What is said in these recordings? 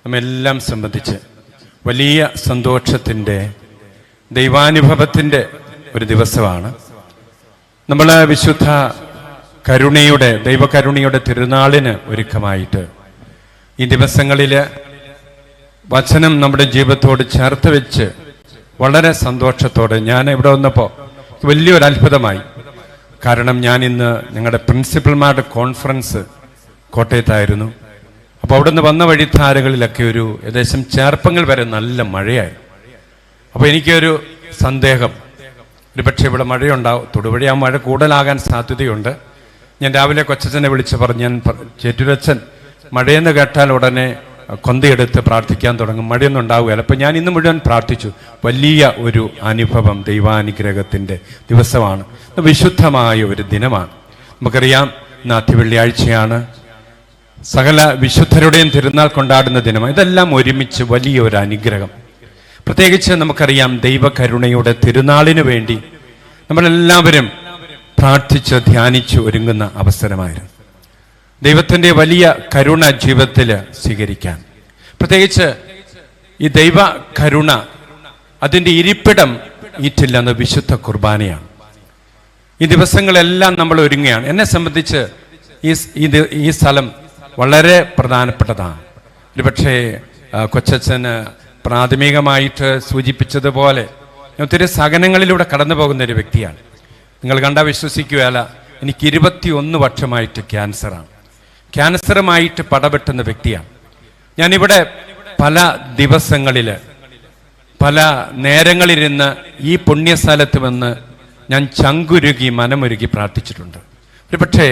നമ്മെല്ലാം സംബന്ധിച്ച് വലിയ സന്തോഷത്തിൻ്റെ ദൈവാനുഭവത്തിൻ്റെ ഒരു ദിവസമാണ്. നമ്മൾ വിശുദ്ധ കരുണയുടെ ദൈവകരുണയുടെ തിരുനാളിന് ഒരുക്കമായിട്ട് ഈ ദിവസങ്ങളിൽ വചനം നമ്മുടെ ജീവിതത്തോട് ചേർത്ത് വെച്ച് വളരെ സന്തോഷത്തോടെ ഞാൻ ഇവിടെ വന്നപ്പോൾ വലിയൊരു അത്ഭുതമായി. കാരണം ഞാൻ ഇന്ന് ഞങ്ങളുടെ പ്രിൻസിപ്പൽമാരുടെ കോൺഫറൻസ് കോട്ടയത്തായിരുന്നു. അപ്പോൾ അവിടെ നിന്ന് വന്ന വഴിത്താരകളിലൊക്കെ ഒരു ഏകദേശം ചേർപ്പങ്ങൾ വരെ നല്ല മഴയായി. അപ്പോൾ എനിക്കൊരു സന്ദേഹം, ഒരു പക്ഷേ ഇവിടെ മഴയുണ്ടാവും, തൊടുപുഴ ആ മഴ കൂടുതലാകാൻ സാധ്യതയുണ്ട്. ഞാൻ രാവിലെ കൊച്ചച്ഛനെ വിളിച്ച് പറഞ്ഞു, ഞാൻ ചേറ്റുരച്ഛൻ മഴയെന്ന് കേട്ടാൽ ഉടനെ കൊന്തയെടുത്ത് പ്രാർത്ഥിക്കാൻ തുടങ്ങും, മഴയൊന്നും ഉണ്ടാവുകയില്ല. അപ്പം ഞാൻ ഇന്ന് മുഴുവൻ പ്രാർത്ഥിച്ചു. വലിയ ഒരു അനുഭവം, ദൈവാനുഗ്രഹത്തിൻ്റെ ദിവസമാണ്, വിശുദ്ധമായ ഒരു ദിനമാണ്. നമുക്കറിയാം ഇന്ന് അതിവെള്ളിയാഴ്ചയാണ്, സകല വിശുദ്ധരുടെയും തിരുനാൾ കൊണ്ടാടുന്ന ദിനമാണ്. ഇതെല്ലാം ഒരുമിച്ച് വലിയൊരു അനുഗ്രഹം. പ്രത്യേകിച്ച് നമുക്കറിയാം ദൈവകരുണയുടെ തിരുനാളിന് വേണ്ടി നമ്മളെല്ലാവരും പ്രാർത്ഥിച്ച് ധ്യാനിച്ച് ഒരുങ്ങുന്ന അവസരമായിരുന്നു. ദൈവത്തിൻ്റെ വലിയ കരുണ ജീവിതത്തിൽ സ്വീകരിക്കാൻ, പ്രത്യേകിച്ച് ഈ ദൈവ കരുണ അതിൻ്റെ ഇരിപ്പിടം ഈറ്റില്ലെന്ന് വിശുദ്ധ കുർബാനയാണ്. ഈ ദിവസങ്ങളെല്ലാം നമ്മൾ ഒരുങ്ങുകയാണ്. എന്നെ സംബന്ധിച്ച് ഈ സ്ഥലം വളരെ പ്രധാനപ്പെട്ടതാണ്. ഒരുപക്ഷെ കൊച്ചച്ഛന് പ്രാഥമികമായിട്ട് സൂചിപ്പിച്ചതുപോലെ ഒത്തിരി സഹനങ്ങളിലൂടെ കടന്നു പോകുന്ന ഒരു വ്യക്തിയാണ്. നിങ്ങൾ കണ്ടാൽ വിശ്വസിക്കുകയല്ല, എനിക്ക് 21 വർഷമായിട്ട് ക്യാൻസറാണ്. ക്യാൻസറുമായിട്ട് പടപെട്ടുന്ന വ്യക്തിയാണ്. ഞാനിവിടെ പല ദിവസങ്ങളിൽ പല നേരങ്ങളിലിരുന്ന് ഈ പുണ്യസ്ഥലത്ത് വന്ന് ഞാൻ ചങ്കുരുകി മനമൊരുക്കി പ്രാർത്ഥിച്ചിട്ടുണ്ട്. ഒരു പക്ഷേ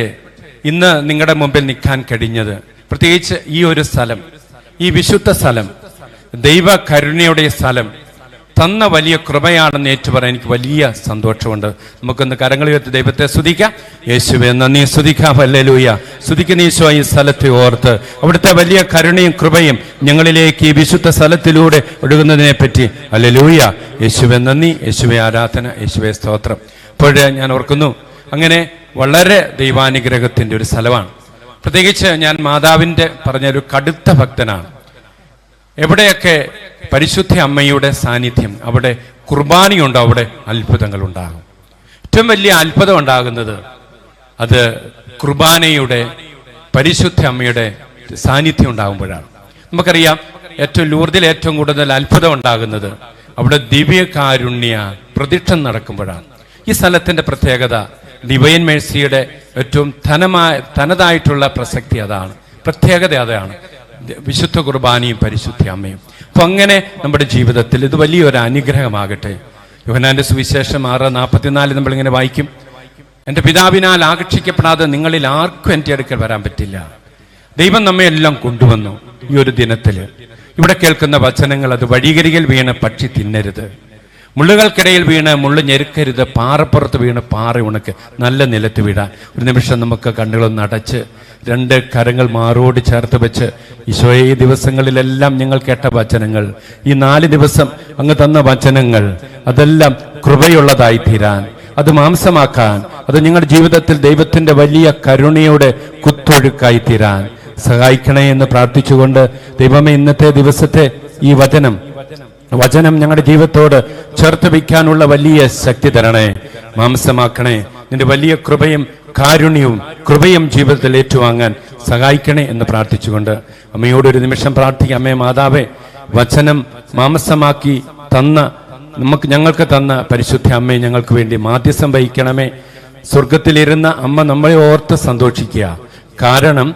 ഇന്ന് നിങ്ങളുടെ മുമ്പിൽ നിൽക്കാൻ കഴിഞ്ഞത്, പ്രത്യേകിച്ച് ഈ ഒരു സ്ഥലം, ഈ വിശുദ്ധ സ്ഥലം, ദൈവ കരുണയുടെ സ്ഥലം തന്ന വലിയ കൃപയാണെന്ന് ഏറ്റുപറയാൻ എനിക്ക് വലിയ സന്തോഷമുണ്ട്. നമുക്കൊന്ന് കരങ്ങളിൽ വെച്ച് ദൈവത്തെ സ്തുതിക്കാം. യേശുവേ നന്ദി, സ്തുതിക്കാം. ഹല്ലേലൂയ. സ്തുതിക്കുന്ന ഈശോ ഈ സ്ഥലത്തെ ഓർത്ത് അവിടുത്തെ വലിയ കരുണയും കൃപയും ഞങ്ങളിലേക്ക് ഈ വിശുദ്ധ സ്ഥലത്തിലൂടെ ഒഴുകുന്നതിനെ പറ്റി ഹല്ലേലൂയ. യേശുവേ നന്ദി, യേശുവേ ആരാധന, യേശുവേ സ്തോത്രം. അപ്പോഴേ ഞാൻ ഓർക്കുന്നു, അങ്ങനെ വളരെ ദൈവാനുഗ്രഹത്തിൻ്റെ ഒരു സ്ഥലമാണ്. പ്രത്യേകിച്ച് ഞാൻ മാതാവിൻ്റെ പറഞ്ഞൊരു കടുത്ത ഭക്തനാണ്. എവിടെയൊക്കെ പരിശുദ്ധ അമ്മയുടെ സാന്നിധ്യം, അവിടെ കുർബാനയുണ്ടോ അവിടെ അത്ഭുതങ്ങൾ ഉണ്ടാകും. ഏറ്റവും വലിയ അത്ഭുതം ഉണ്ടാകുന്നത് അത് കുർബാനയുടെ പരിശുദ്ധ അമ്മയുടെ സാന്നിധ്യം ഉണ്ടാകുമ്പോഴാണ്. നമുക്കറിയാം ലൂർദിൽ ഏറ്റവും കൂടുതൽ അത്ഭുതം ഉണ്ടാകുന്നത് അവിടെ ദിവ്യകാരുണ്യ പ്രതിഷ്ഠ നടക്കുമ്പോഴാണ്. ഈ സ്ഥലത്തിൻ്റെ പ്രത്യേകത ഡിവൈൻ മേഴ്സിയുടെ ഏറ്റവും തനതായിട്ടുള്ള പ്രസക്തി അതാണ്, പ്രത്യേകത അതാണ്, വിശുദ്ധ കുർബാനയും പരിശുദ്ധ അമ്മയും. അപ്പം അങ്ങനെ നമ്മുടെ ജീവിതത്തിൽ ഇത് വലിയൊരു അനുഗ്രഹമാകട്ടെ. യോഹന്നാന്റെ സുവിശേഷം 6:44 നമ്മളിങ്ങനെ വായിക്കും, എൻ്റെ പിതാവിനാൽ ആകർഷിക്കപ്പെടാതെ നിങ്ങളിൽ ആർക്കും എൻ്റെ അടുക്കൽ വരാൻ പറ്റില്ല. ദൈവം നമ്മെ എല്ലാം കൊണ്ടുവന്നു. ഈ ഒരു ദിനത്തിൽ ഇവിടെ കേൾക്കുന്ന വചനങ്ങൾ, അത് വഴികരികിൽ വീണ് പക്ഷി തിന്നരുത്, മുള്ളുകൾക്കിടയിൽ വീണ് മുള്ളു ഞെരുക്കരുത്, പാറപ്പുറത്ത് വീണ് പാറ ഉണക്ക്, നല്ല നിലത്ത് വീഴാൻ. ഒരു നിമിഷം നമുക്ക് കണ്ണുകളൊന്ന് അടച്ച് 2 കരങ്ങൾ മാറോട് ചേർത്ത് വെച്ച്, ഈശോയെ ഈ ദിവസങ്ങളിലെല്ലാം ഞങ്ങൾ കേട്ട വചനങ്ങൾ, ഈ 4 ദിവസം അങ്ങ് തന്ന വചനങ്ങൾ, അതെല്ലാം കൃപയുള്ളതായി തീരാൻ, അത് മാംസമാക്കാൻ, അത് ഞങ്ങളുടെ ജീവിതത്തിൽ ദൈവത്തിൻ്റെ വലിയ കരുണയുടെ കുത്തൊഴുക്കായി തീരാൻ സഹായിക്കണേ എന്ന് പ്രാർത്ഥിച്ചുകൊണ്ട്, ദൈവമേ ഇന്നത്തെ ദിവസത്തെ ഈ വചനം ഞങ്ങളുടെ ജീവിതത്തോട് ചേർത്ത് വയ്ക്കാനുള്ള വലിയ ശക്തി തരണേ, മാംസമാക്കണേ. നിന്റെ വലിയ കൃപയും ജീവിതത്തിൽ ഏറ്റുവാങ്ങാൻ സഹായിക്കണേ എന്ന് പ്രാർത്ഥിച്ചുകൊണ്ട് അമ്മയോടൊരു നിമിഷം പ്രാർത്ഥിക്കാം. അമ്മേ മാതാവേ, വചനം മാംസമാക്കി ഞങ്ങൾക്ക് തന്ന പരിശുദ്ധ അമ്മയെ ഞങ്ങൾക്ക് വേണ്ടി മാധ്യസ്ഥം വഹിക്കണമേ. സ്വർഗത്തിലിരുന്ന അമ്മ നമ്മളെ ഓർത്ത് സന്തോഷിക്കുക. കാരണം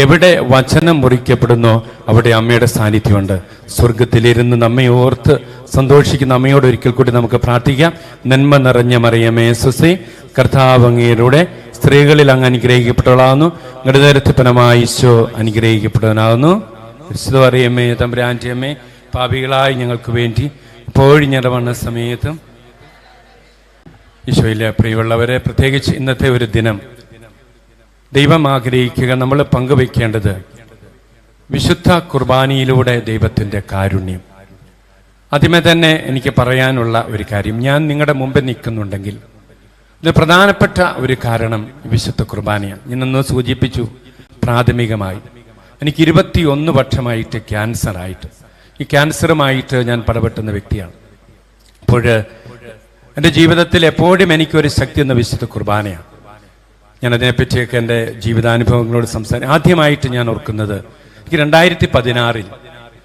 എവിടെ വചനം മുറിക്കപ്പെടുന്നോ അവിടെ അമ്മയുടെ സാന്നിധ്യമുണ്ട്. സ്വർഗത്തിലിരുന്ന് നമ്മെ ഓർത്ത് സന്തോഷിക്കുന്ന അമ്മയോട് ഒരിക്കൽ കൂടി നമുക്ക് പ്രാർത്ഥിക്കാം. നന്മ നിറഞ്ഞ മറിയമേ സുസി, കർത്താവ് അങ്ങയുടെ സ്ത്രീകളിൽ അങ്ങ് അനുഗ്രഹിക്കപ്പെട്ടവളാകുന്നു, ഗണതരത്തിപ്പനമായ ഈശോ അനുഗ്രഹിക്കപ്പെട്ടവനാകുന്നു. വിശുദ്ധ മറിയമേ തമ്പുരാന്റെ അമ്മേ, പാപികളായി ഞങ്ങൾക്ക് വേണ്ടി ഇപ്പോഴും ഞങ്ങളുടെ സമയത്തും. ഈശോയിലെ പ്രിയമുള്ളവരെ, പ്രത്യേകിച്ച് ഇന്നത്തെ ഒരു ദിനം ദൈവം ആഗ്രഹിക്കുക, നമ്മൾ പങ്കുവയ്ക്കേണ്ടത് വിശുദ്ധ കുർബാനയിലൂടെ ദൈവത്തിൻ്റെ കാരുണ്യം. ആദ്യമേ തന്നെ എനിക്ക് പറയാനുള്ള ഒരു കാര്യം, ഞാൻ നിങ്ങളുടെ മുമ്പിൽ നിൽക്കുന്നുണ്ടെങ്കിൽ ഇത് പ്രധാനപ്പെട്ട ഒരു കാരണം വിശുദ്ധ കുർബാനയാണ്. ഇന്നൊന്ന് സൂചിപ്പിച്ചു പ്രാഥമികമായി. എനിക്ക് 21 വർഷമായിട്ട് ക്യാൻസറായിട്ട്, ഈ ക്യാൻസറുമായിട്ട് ഞാൻ പടപെട്ടുന്ന വ്യക്തിയാണ്. അപ്പോൾ എൻ്റെ ജീവിതത്തിൽ എപ്പോഴും എനിക്കൊരു ശക്തി എന്ന വിശുദ്ധ കുർബാനയാണ്. ഞാൻ അതിനെപ്പറ്റിയൊക്കെ എൻ്റെ ജീവിതാനുഭവങ്ങളോട് ആദ്യമായിട്ട് ഞാൻ ഓർക്കുന്നത്, എനിക്ക് 2016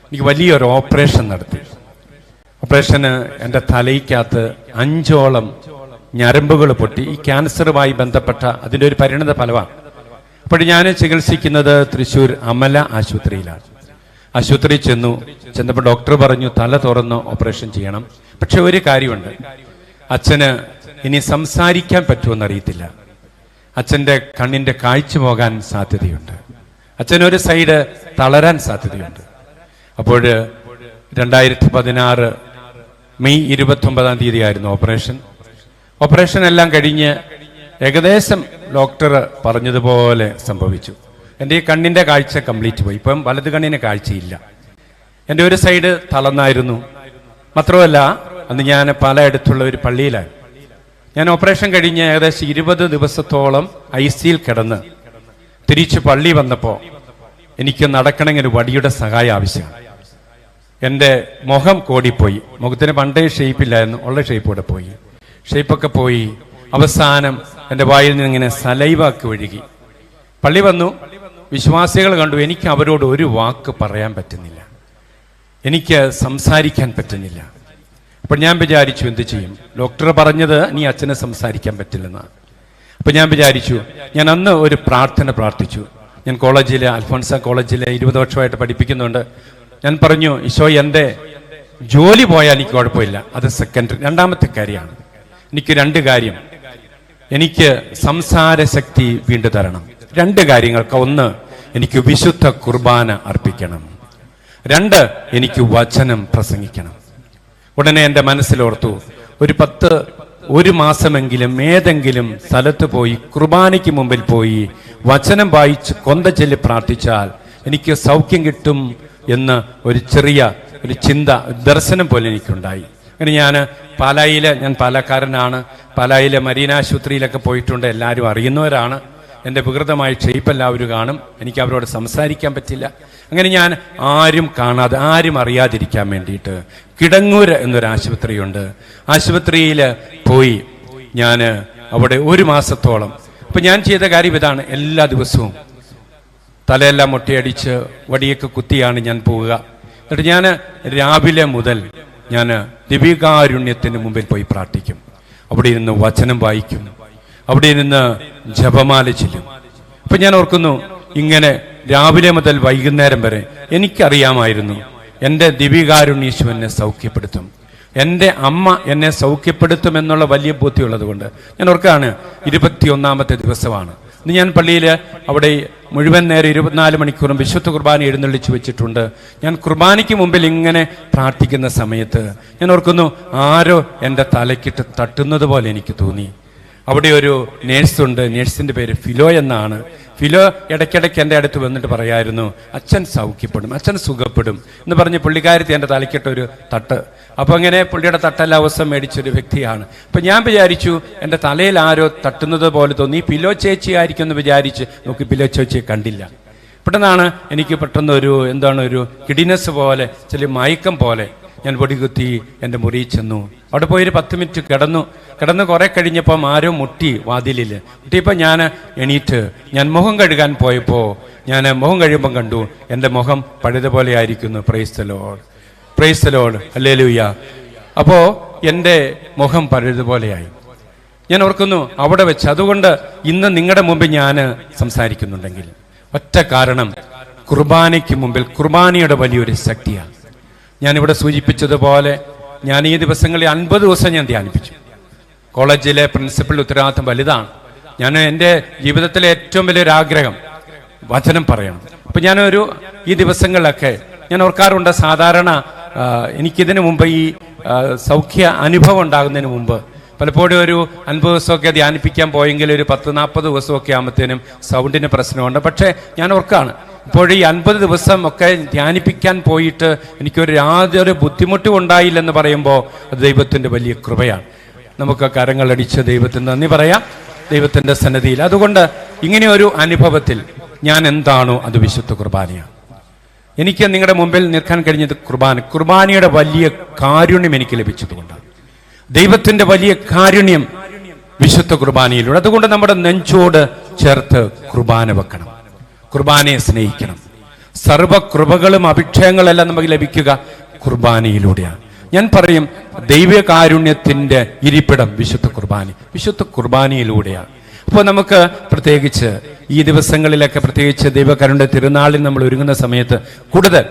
എനിക്ക് വലിയൊരു ഓപ്പറേഷൻ നടത്തി. ഓപ്പറേഷന് എൻ്റെ തലയ്ക്കകത്ത് 5ഓളം ഞരമ്പുകൾ പൊട്ടി. ഈ ക്യാൻസറുമായി ബന്ധപ്പെട്ട അതിൻ്റെ ഒരു പരിണത ഫലമാണ്. അപ്പോൾ ഞാൻ ചികിത്സിക്കുന്നത് തൃശ്ശൂർ അമല ആശുപത്രിയിലാണ്. ആശുപത്രിയിൽ ചെന്നപ്പോൾ ഡോക്ടർ പറഞ്ഞു തല തുറന്ന് ഓപ്പറേഷൻ ചെയ്യണം. പക്ഷെ ഒരു കാര്യമുണ്ട്, അച്ഛന് ഇനി സംസാരിക്കാൻ പറ്റുമെന്നറിയത്തില്ല. അച്ഛൻ്റെ കണ്ണിൻ്റെ കാഴ്ച പോകാൻ സാധ്യതയുണ്ട്, അച്ഛനൊരു സൈഡ് തളരാൻ സാധ്യതയുണ്ട്. അപ്പോൾ 2016 മെയ് 29 ആയിരുന്നു ഓപ്പറേഷൻ എല്ലാം കഴിഞ്ഞ് ഏകദേശം ഡോക്ടർ പറഞ്ഞതുപോലെ സംഭവിച്ചു. എൻ്റെ ഈ കണ്ണിൻ്റെ കാഴ്ച കംപ്ലീറ്റ് പോയി. ഇപ്പം വലത് കണ്ണിന് കാഴ്ചയില്ല. എൻ്റെ ഒരു സൈഡ് തളർന്നായിരുന്നു. മാത്രമല്ല അന്ന് ഞാൻ പലയിടത്തുള്ള ഒരു പള്ളിയിലാണ്. ഞാൻ ഓപ്പറേഷൻ കഴിഞ്ഞ് ഏകദേശം 20 ദിവസത്തോളം ICUയിൽ കിടന്ന് തിരിച്ച് പള്ളി വന്നപ്പോൾ എനിക്ക് നടക്കണമെങ്കിൽ ഒരു വടിയുടെ സഹായം ആവശ്യമാണ്. എൻ്റെ മുഖം കോടിപ്പോയി. മുഖത്തിന് പണ്ടേ ഷേപ്പില്ലായിരുന്നു, ഉള്ള ഷേപ്പ് കൂടെ പോയി. ഷേപ്പൊക്കെ പോയി. അവസാനം എൻ്റെ വായിൽ നിന്ന് ഇങ്ങനെ സലൈവാക്ക് ഒഴുകി. പള്ളി വന്നു, വിശ്വാസികൾ കണ്ടു. എനിക്ക് അവരോട് ഒരു വാക്ക് പറയാൻ പറ്റുന്നില്ല, എനിക്ക് സംസാരിക്കാൻ പറ്റുന്നില്ല. അപ്പോൾ ഞാൻ വിചാരിച്ചു എന്ത് ചെയ്യും? ഡോക്ടർ പറഞ്ഞത് നീ അച്ഛനെ സംസാരിക്കാൻ പറ്റില്ലെന്നാണ്. അപ്പോൾ ഞാൻ വിചാരിച്ചു, ഞാൻ അന്ന് ഒരു പ്രാർത്ഥിച്ചു. ഞാൻ കോളേജിലെ അൽഫോൺസ കോളേജിലെ 20 വർഷമായിട്ട് പഠിപ്പിക്കുന്നുണ്ട്. ഞാൻ പറഞ്ഞു, ഈശോ എൻ്റെ ജോലി പോയാൽ എനിക്ക് കുഴപ്പമില്ല, അത് സെക്കൻഡറി, രണ്ടാമത്തെ കാര്യമാണ്. എനിക്ക് 2 കാര്യം, എനിക്ക് സംസാര ശക്തി വീണ്ടും തരണം. 2 കാര്യങ്ങൾക്ക്, 1 എനിക്ക് വിശുദ്ധ കുർബാന അർപ്പിക്കണം, 2 എനിക്ക് വചനം പ്രസംഗിക്കണം. ഉടനെ എൻ്റെ മനസ്സിലോർത്തു, ഒരു മാസമെങ്കിലും ഏതെങ്കിലും സ്ഥലത്ത് പോയി കുർബാനയ്ക്ക് മുമ്പിൽ പോയി വചനം വായിച്ച് കൊന്ത ചൊല്ലി പ്രാർത്ഥിച്ചാൽ എനിക്ക് സൗഖ്യം കിട്ടും എന്ന് ഒരു ചെറിയ ചിന്ത, ദർശനം പോലെ എനിക്കുണ്ടായി. അങ്ങനെ ഞാൻ പാലക്കാരനാണ്. പാലായിലെ മരീന ആശുപത്രിയിലൊക്കെ പോയിട്ടുണ്ട്, എല്ലാവരും അറിയുന്നവരാണ്. എൻ്റെ വികൃതമായ ഷേപ്പ് എല്ലാവരും കാണും. എനിക്ക് അവരോട് സംസാരിക്കാൻ പറ്റില്ല. അങ്ങനെ ഞാൻ ആരും കാണാതെ, ആരും അറിയാതിരിക്കാൻ വേണ്ടിയിട്ട് കിടങ്ങൂർ എന്നൊരു ആശുപത്രിയുണ്ട്, ആശുപത്രിയിൽ പോയി ഞാൻ അവിടെ 1 മാസത്തോളം. അപ്പം ഞാൻ ചെയ്ത കാര്യം ഇതാണ്, എല്ലാ ദിവസവും തലയെല്ലാം മുട്ടയടിച്ച് വടിയൊക്കെ കുത്തിയാണ് ഞാൻ പോവുക. എന്നിട്ട് ഞാൻ രാവിലെ മുതൽ ഞാൻ ദിവ്യകാരുണ്യത്തിന് മുമ്പിൽ പോയി പ്രാർത്ഥിക്കും. അവിടെ ഇരുന്ന് വചനം വായിക്കും, അവിടെ ഇരുന്ന് ജപമാല ചൊല്ലും. അപ്പം ഞാൻ ഓർക്കുന്നു, ഇങ്ങനെ രാവിലെ മുതൽ വൈകുന്നേരം വരെ എനിക്കറിയാമായിരുന്നു എൻ്റെ ദിവ്യകാരുണ്യേശു എന്നെ സൗഖ്യപ്പെടുത്തും, എൻ്റെ അമ്മ എന്നെ സൗഖ്യപ്പെടുത്തുമെന്നുള്ള വലിയ ബോധ്യമുള്ളത് കൊണ്ട് ഞാൻ ഓർക്കാണ്. 21ാമത്തെ ദിവസമാണ്. ഇന്ന് ഞാൻ പള്ളിയിൽ അവിടെ മുഴുവൻ നേരം 24 മണിക്കൂറും വിശുദ്ധ കുർബാന എഴുന്നള്ളിച്ചു വെച്ചിട്ടുണ്ട്. ഞാൻ കുർബാനയ്ക്ക് മുമ്പിൽ ഇങ്ങനെ പ്രാർത്ഥിക്കുന്ന സമയത്ത് ഞാൻ ഓർക്കുന്നു, ആരോ എൻ്റെ തലക്കിട്ട് തട്ടുന്നത് പോലെ എനിക്ക് തോന്നി. അവിടെ ഒരു നേഴ്സുണ്ട്, നേഴ്സിൻ്റെ പേര് ഫിലോ എന്നാണ്. ഫിലോ ഇടയ്ക്കിടയ്ക്ക് എൻ്റെ അടുത്ത് വന്നിട്ട് പറയായിരുന്നു, അച്ഛൻ സൗഖ്യപ്പെടും, അച്ഛൻ സുഖപ്പെടും എന്ന് പറഞ്ഞ് പുള്ളിക്കാരത്തി എൻ്റെ തലയ്ക്കിട്ടൊരു തട്ട്. അപ്പോൾ അങ്ങനെ പുള്ളിയുടെ തട്ടെല്ലാം അവസ്ഥ മേടിച്ചൊരു വ്യക്തിയാണ്. അപ്പം ഞാൻ വിചാരിച്ചു, എൻ്റെ തലയിൽ ആരോ തട്ടുന്നത് പോലെ തോന്നി, പിലോ ചേച്ചി ആയിരിക്കും എന്ന് വിചാരിച്ച് നോക്കി. പിലോ ചേച്ചിയെ കണ്ടില്ല. പെട്ടെന്നാണ് എനിക്ക് പെട്ടെന്ന് ഒരു കിഡിനെസ് പോലെ, ചില മയക്കം പോലെ ഞാൻ പൊടികുത്തി എൻ്റെ മുറിയിൽ ചെന്നു. അവിടെ പോയി ഒരു 10 മിനിറ്റ് കിടന്ന് കുറെ കഴിഞ്ഞപ്പം ആരോ മുട്ടി വാതിലിൽ. മുട്ടിയപ്പോൾ ഞാൻ എണീറ്റ് ഞാൻ മുഖം കഴുകാൻ പോയപ്പോൾ ഞാൻ മുഖം കഴിയുമ്പം കണ്ടു എൻ്റെ മുഖം പഴയതുപോലെ ആയിരിക്കുന്നു. Praise the Lord, hallelujah. അപ്പോൾ എൻ്റെ മുഖം പഴയതുപോലെയായി. ഞാൻ ഓർക്കുന്നു അവിടെ വെച്ച്. അതുകൊണ്ട് ഇന്ന് നിങ്ങളുടെ മുമ്പിൽ ഞാൻ സംസാരിക്കുന്നുണ്ടെങ്കിൽ ഒറ്റ കാരണം, കുർബാനയ്ക്ക് മുമ്പിൽ കുർബാനയുടെ വലിയൊരു ശക്തിയാണ്. ഞാനിവിടെ സൂചിപ്പിച്ചതുപോലെ ഞാൻ ഈ ദിവസങ്ങളിൽ 50 ദിവസം ഞാൻ ധ്യാനിപ്പിച്ചു. കോളേജിലെ പ്രിൻസിപ്പൽ ഉത്തരവാദിത്തം വലുതാണ്. ഞാൻ എൻ്റെ ജീവിതത്തിലെ ഏറ്റവും വലിയൊരു ആഗ്രഹം വചനം പറയണം. അപ്പം ഈ ദിവസങ്ങളിലൊക്കെ ഞാൻ ഓർക്കാറുണ്ട്, സാധാരണ എനിക്കിതിനു മുമ്പ് ഈ സൗഖ്യ അനുഭവം ഉണ്ടാകുന്നതിന് മുമ്പ് പലപ്പോഴും ഒരു 50 ദിവസമൊക്കെ ധ്യാനിപ്പിക്കാൻ പോയെങ്കിൽ ഒരു 10-40 ദിവസമൊക്കെ ആകുമ്പോഴത്തേനും സൗണ്ടിന് പ്രശ്നമുണ്ട്. പക്ഷേ ഞാൻ ഓർക്കാണ്, ഇപ്പോൾ ഈ 50 ദിവസം ഒക്കെ ധ്യാനിപ്പിക്കാൻ പോയിട്ട് എനിക്കൊരു യാതൊരു ബുദ്ധിമുട്ടും ഉണ്ടായില്ലെന്ന് പറയുമ്പോൾ അത് ദൈവത്തിൻ്റെ വലിയ കൃപയാണ്. നമുക്ക് കരങ്ങളടിച്ച് ദൈവത്തിന് നന്ദി പറയാം, ദൈവത്തിൻ്റെ സന്നിധിയിൽ. അതുകൊണ്ട് ഇങ്ങനെ ഒരു അനുഭവത്തിൽ ഞാൻ എന്താണോ അത് വിശുദ്ധ കുർബാനയാണ്. എനിക്ക് നിങ്ങളുടെ മുമ്പിൽ നിൽക്കാൻ കഴിഞ്ഞത് കുർബാനയുടെ വലിയ കാരുണ്യം എനിക്ക് ലഭിച്ചതുകൊണ്ടാണ്. ദൈവത്തിന്റെ വലിയ കാരുണ്യം വിശുദ്ധ കുർബാനയിലൂടെ. അതുകൊണ്ട് നമ്മുടെ നെഞ്ചോട് ചേർത്ത് കുർബാന വെക്കണം, കുർബാനയെ സ്നേഹിക്കണം. സർവകൃപകളും അഭിക്ഷേകങ്ങളെല്ലാം നമുക്ക് ലഭിക്കുക കുർബാനയിലൂടെയാണ്. ഞാൻ പറയും, ദൈവകാരുണ്യത്തിന്റെ ഇരിപ്പിടം വിശുദ്ധ കുർബാനയിലൂടെയാണ്. അപ്പോൾ നമുക്ക് പ്രത്യേകിച്ച് ഈ ദിവസങ്ങളിലൊക്കെ, പ്രത്യേകിച്ച് ദൈവകാരുണ്യ തിരുനാളിൽ നമ്മൾ ഒരുങ്ങുന്ന സമയത്ത് കൂടുതൽ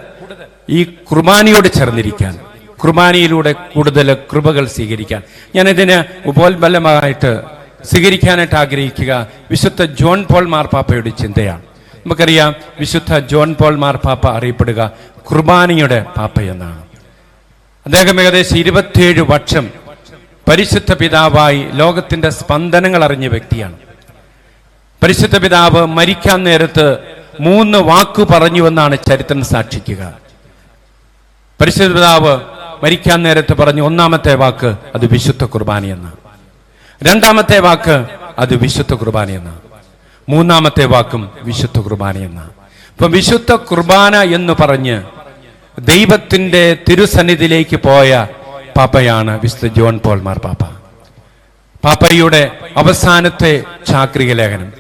ഈ കുർബാനയോട് ചേർന്നിരിക്കാൻ, കുർബാനയിലൂടെ കൂടുതൽ കൃപകൾ സ്വീകരിക്കാൻ, ഞാനിതിന് ഉപോത്ബലമായിട്ട് സ്വീകരിക്കാനായിട്ട് ആഗ്രഹിക്കുക വിശുദ്ധ ജോൺ പോൾ മാർപ്പാപ്പയുടെ ചിന്തയാണ്. നമുക്കറിയാം, വിശുദ്ധ ജോൺ പോൾ മാർപ്പാപ്പ അറിയപ്പെടുക കുർബാനയുടെ പാപ്പ എന്നാണ്. അദ്ദേഹം ഏകദേശം 27 വർഷം പരിശുദ്ധ പിതാവായി ലോകത്തിന്റെ സ്പന്ദനങ്ങൾ അറിഞ്ഞ വ്യക്തിയാണ്. പരിശുദ്ധ പിതാവ് മരിക്കാൻ നേരത്ത് 3 വാക്കു പറഞ്ഞുവെന്നാണ് ചരിത്രം സാക്ഷിക്കുക. പരിശുദ്ധ പിതാവ് മരിക്കാൻ നേരത്ത് പറഞ്ഞു, ഒന്നാമത്തെ വാക്ക് അത് വിശുദ്ധ കുർബാനയെന്ന്, രണ്ടാമത്തെ വാക്ക് അത് വിശുദ്ധ കുർബാനയെന്ന്, മൂന്നാമത്തെ വാക്കും വിശുദ്ധ കുർബാനയെന്ന്. അപ്പൊ വിശുദ്ധ കുർബാന എന്ന് പറഞ്ഞ് ദൈവത്തിന്റെ തിരുസന്നിധിയിലേക്ക് പോയ പാപ്പയാണ് വിശുദ്ധ ജോൺ പോൾ മാർപ്പാപ്പ. പാപ്പയുടെ അവസാനത്തെ ചാക്രിക ലേഖനം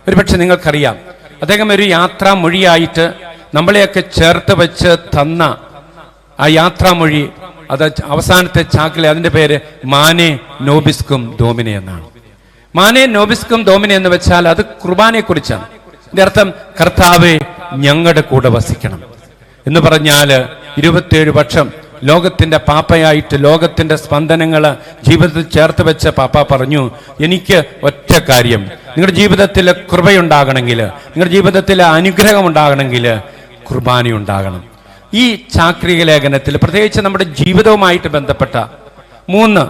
ഒരുപക്ഷെ നിങ്ങൾക്കറിയാം. അദ്ദേഹം ഒരു യാത്രാമൊഴിയായിട്ട് നമ്മളെയൊക്കെ ചേർത്ത് വെച്ച് തന്ന ആ യാത്രാമൊഴി, അത് അവസാനത്തെ ചാക്കിലെ, അതിന്റെ പേര് മാനെ നോബിസ്കും ഡോമിനെ എന്നാണ്. മാനെ നോബിസ്കും ഡോമിനെ എന്ന് വെച്ചാൽ അത് കുർബാനയെ കുറിച്ചാണ്. ഇതിന്റെ അർത്ഥം കർത്താവെ ഞങ്ങളുടെ കൂടെ വസിക്കണം എന്ന് പറഞ്ഞാല് 27 വർഷം ലോകത്തിന്റെ പാപ്പയായിട്ട് ലോകത്തിന്റെ സ്പന്ദനങ്ങൾ ജീവിതത്തിൽ ചേർത്ത് വെച്ച പാപ്പ പറഞ്ഞു, എനിക്ക് ഒറ്റ കാര്യം, നിങ്ങളുടെ ജീവിതത്തിൽ കൃപയുണ്ടാകണമെങ്കിൽ, നിങ്ങളുടെ ജീവിതത്തിൽ അനുഗ്രഹം ഉണ്ടാകണമെങ്കിൽ കുർബാനയുണ്ടാകണം. ഈ ചാക്രിക ലേഖനത്തിൽ പ്രത്യേകിച്ച് നമ്മുടെ ജീവിതവുമായിട്ട് ബന്ധപ്പെട്ട 3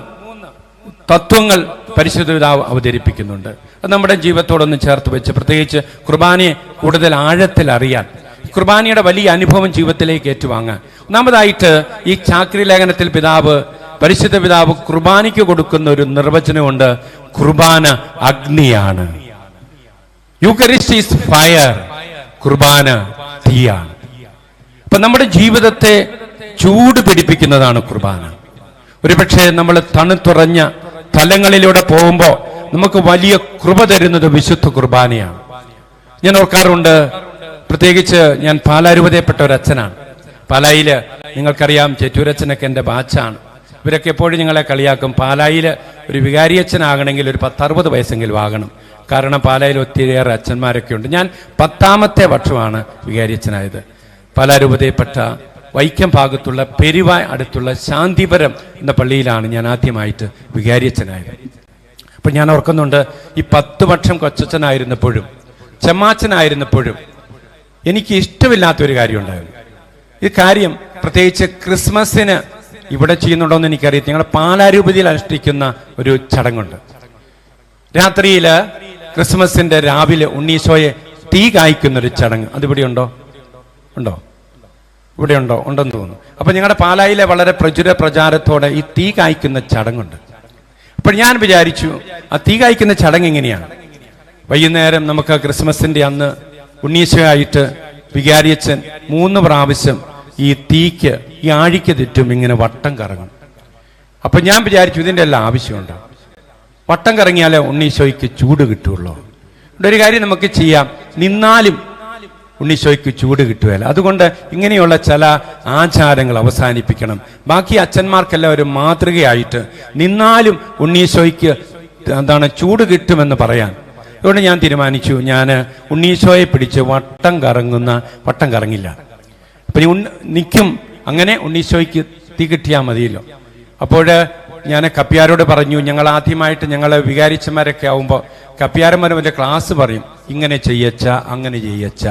തത്വങ്ങൾ പരിശുദ്ധ പിതാവ് അവതരിപ്പിക്കുന്നുണ്ട്. അത് നമ്മുടെ ജീവിതത്തോടൊന്ന് ചേർത്ത് വെച്ച് പ്രത്യേകിച്ച് കുർബാനയെ കൂടുതൽ ആഴത്തിൽ അറിയാൻ, കുർബാനയുടെ വലിയ അനുഭവം ജീവിതത്തിലേക്ക് ഏറ്റുവാങ്ങാൻ. ഒന്നാമതായിട്ട് ഈ ചാക്രിക ലേഖനത്തിൽ പരിശുദ്ധ പിതാവ് കുർബാനയ്ക്ക് കൊടുക്കുന്ന ഒരു നിർവചനമുണ്ട്. കുർബാന അഗ്നിയാണ്. യൂക്കറിസ്റ്റ് ഈസ് ഫയർ, കുർബാന തീയാണ്. അപ്പൊ നമ്മുടെ ജീവിതത്തെ ചൂട് പിടിപ്പിക്കുന്നതാണ് കുർബാന. ഒരുപക്ഷെ നമ്മൾ തണുത്തുറഞ്ഞ തലങ്ങളിലൂടെ പോകുമ്പോൾ നമുക്ക് വലിയ കൃപ തരുന്നത് വിശുദ്ധ കുർബാനയാണ്. ഞാൻ ഓർക്കാറുണ്ട്, പ്രത്യേകിച്ച് ഞാൻ പാലാരൂപതയിൽപ്പെട്ട ഒരു അച്ഛനാണ്. പാലായില് നിങ്ങൾക്കറിയാം, ചെറ്റൂരച്ഛനൊക്കെ എൻ്റെ ബാച്ചാണ്. ഇവരൊക്കെ എപ്പോഴും ഞങ്ങളെ കളിയാക്കും, പാലായിൽ ഒരു വികാരിയച്ഛനാകണമെങ്കിൽ ഒരു 10-60 വയസ്സെങ്കിലും ആകണം. കാരണം പാലായിൽ ഒത്തിരിയേറെ അച്ഛന്മാരൊക്കെ ഉണ്ട്. ഞാൻ 10ാമത്തെ വർഷമാണ് വികാരിയച്ഛനായത്. പാലാരൂപതയിൽപ്പെട്ട വൈക്കം ഭാഗത്തുള്ള പെരുവായ് അടുത്തുള്ള ശാന്തിപുരം എന്ന പള്ളിയിലാണ് ഞാൻ ആദ്യമായിട്ട് വികാരിയച്ഛനായത്. അപ്പൊ ഞാൻ ഓർക്കുന്നുണ്ട്, ഈ 10 വർഷം കൊച്ചച്ഛനായിരുന്നപ്പോഴും ചെമ്മാച്ചനായിരുന്നപ്പോഴും എനിക്ക് ഇഷ്ടമില്ലാത്തൊരു കാര്യം ഉണ്ടായിരുന്നു. ഈ കാര്യം പ്രത്യേകിച്ച് ക്രിസ്മസിന് ഇവിടെ ചെയ്യുന്നുണ്ടോ എന്ന് എനിക്കറിയാം. ഞങ്ങൾ പാലാരൂപതയിൽ അനുഷ്ഠിക്കുന്ന ഒരു ചടങ്ങുണ്ട്. രാത്രിയിൽ ക്രിസ്മസിന്റെ രാവിലെ ഉണ്ണീശോയെ തീ കായ്ക്കുന്നൊരു ചടങ്ങ്. അതിവിടെ ഉണ്ടോ? ഇവിടെ ഉണ്ടോ? ഉണ്ടെന്ന് തോന്നുന്നു. അപ്പൊ ഞങ്ങളുടെ പാലായിലെ വളരെ പ്രചാരത്തോടെ ഈ തീ കായ്ക്കുന്ന ചടങ്ങുണ്ട്. അപ്പൊ ഞാൻ വിചാരിച്ചു, ആ തീ കായ്ക്കുന്ന ചടങ്ങ് എങ്ങനെയാണ്? വൈകുന്നേരം നമുക്ക് ക്രിസ്മസിന്റെ അന്ന് ഉണ്ണീശോയായിട്ട് വികാരിയച്ഛൻ 3 പ്രാവശ്യം ഈ തീക്ക്, ഈ ആഴിക്ക് ചുറ്റും ഇങ്ങനെ വട്ടം കറങ്ങും. അപ്പൊ ഞാൻ വിചാരിച്ചു, ഇതിന്റെ എല്ലാം ആവശ്യമുണ്ടോ? വട്ടം കറങ്ങിയാലേ ഉണ്ണീശോയ്ക്ക് ചൂട് കിട്ടുള്ളൂ. ഇവിടെ ഒരു കാര്യം നമുക്ക് ചെയ്യാം, നിന്നാലും ഉണ്ണീശോയ്ക്ക് ചൂട് കിട്ടുകയില്ല. അതുകൊണ്ട് ഇങ്ങനെയുള്ള ചില ആചാരങ്ങൾ അവസാനിപ്പിക്കണം. ബാക്കി അച്ഛന്മാർക്കെല്ലാം ഒരു മാതൃകയായിട്ട് നിന്നാലും ഉണ്ണീശോയ്ക്ക് ചൂട് കിട്ടുമെന്ന് പറയാൻ. അതുകൊണ്ട് ഞാൻ തീരുമാനിച്ചു, ഞാൻ ഉണ്ണീശോയെ പിടിച്ച് വട്ടം കറങ്ങില്ല. അപ്പൊ നിൽക്കും, അങ്ങനെ ഉണ്ണീശോയ്ക്ക് തീ കിട്ടിയാൽ മതിയല്ലോ. അപ്പോൾ ഞാൻ കപ്പ്യാരോട് പറഞ്ഞു, ഞങ്ങൾ ആദ്യമായിട്ട് ഞങ്ങൾ വികാരിച്ചന്മാരൊക്കെ ആവുമ്പോൾ കപ്പ്യാരന്മാരും എൻ്റെ ക്ലാസ് പറയും, ഇങ്ങനെ ചെയ്യച്ച, അങ്ങനെ ചെയ്യച്ച,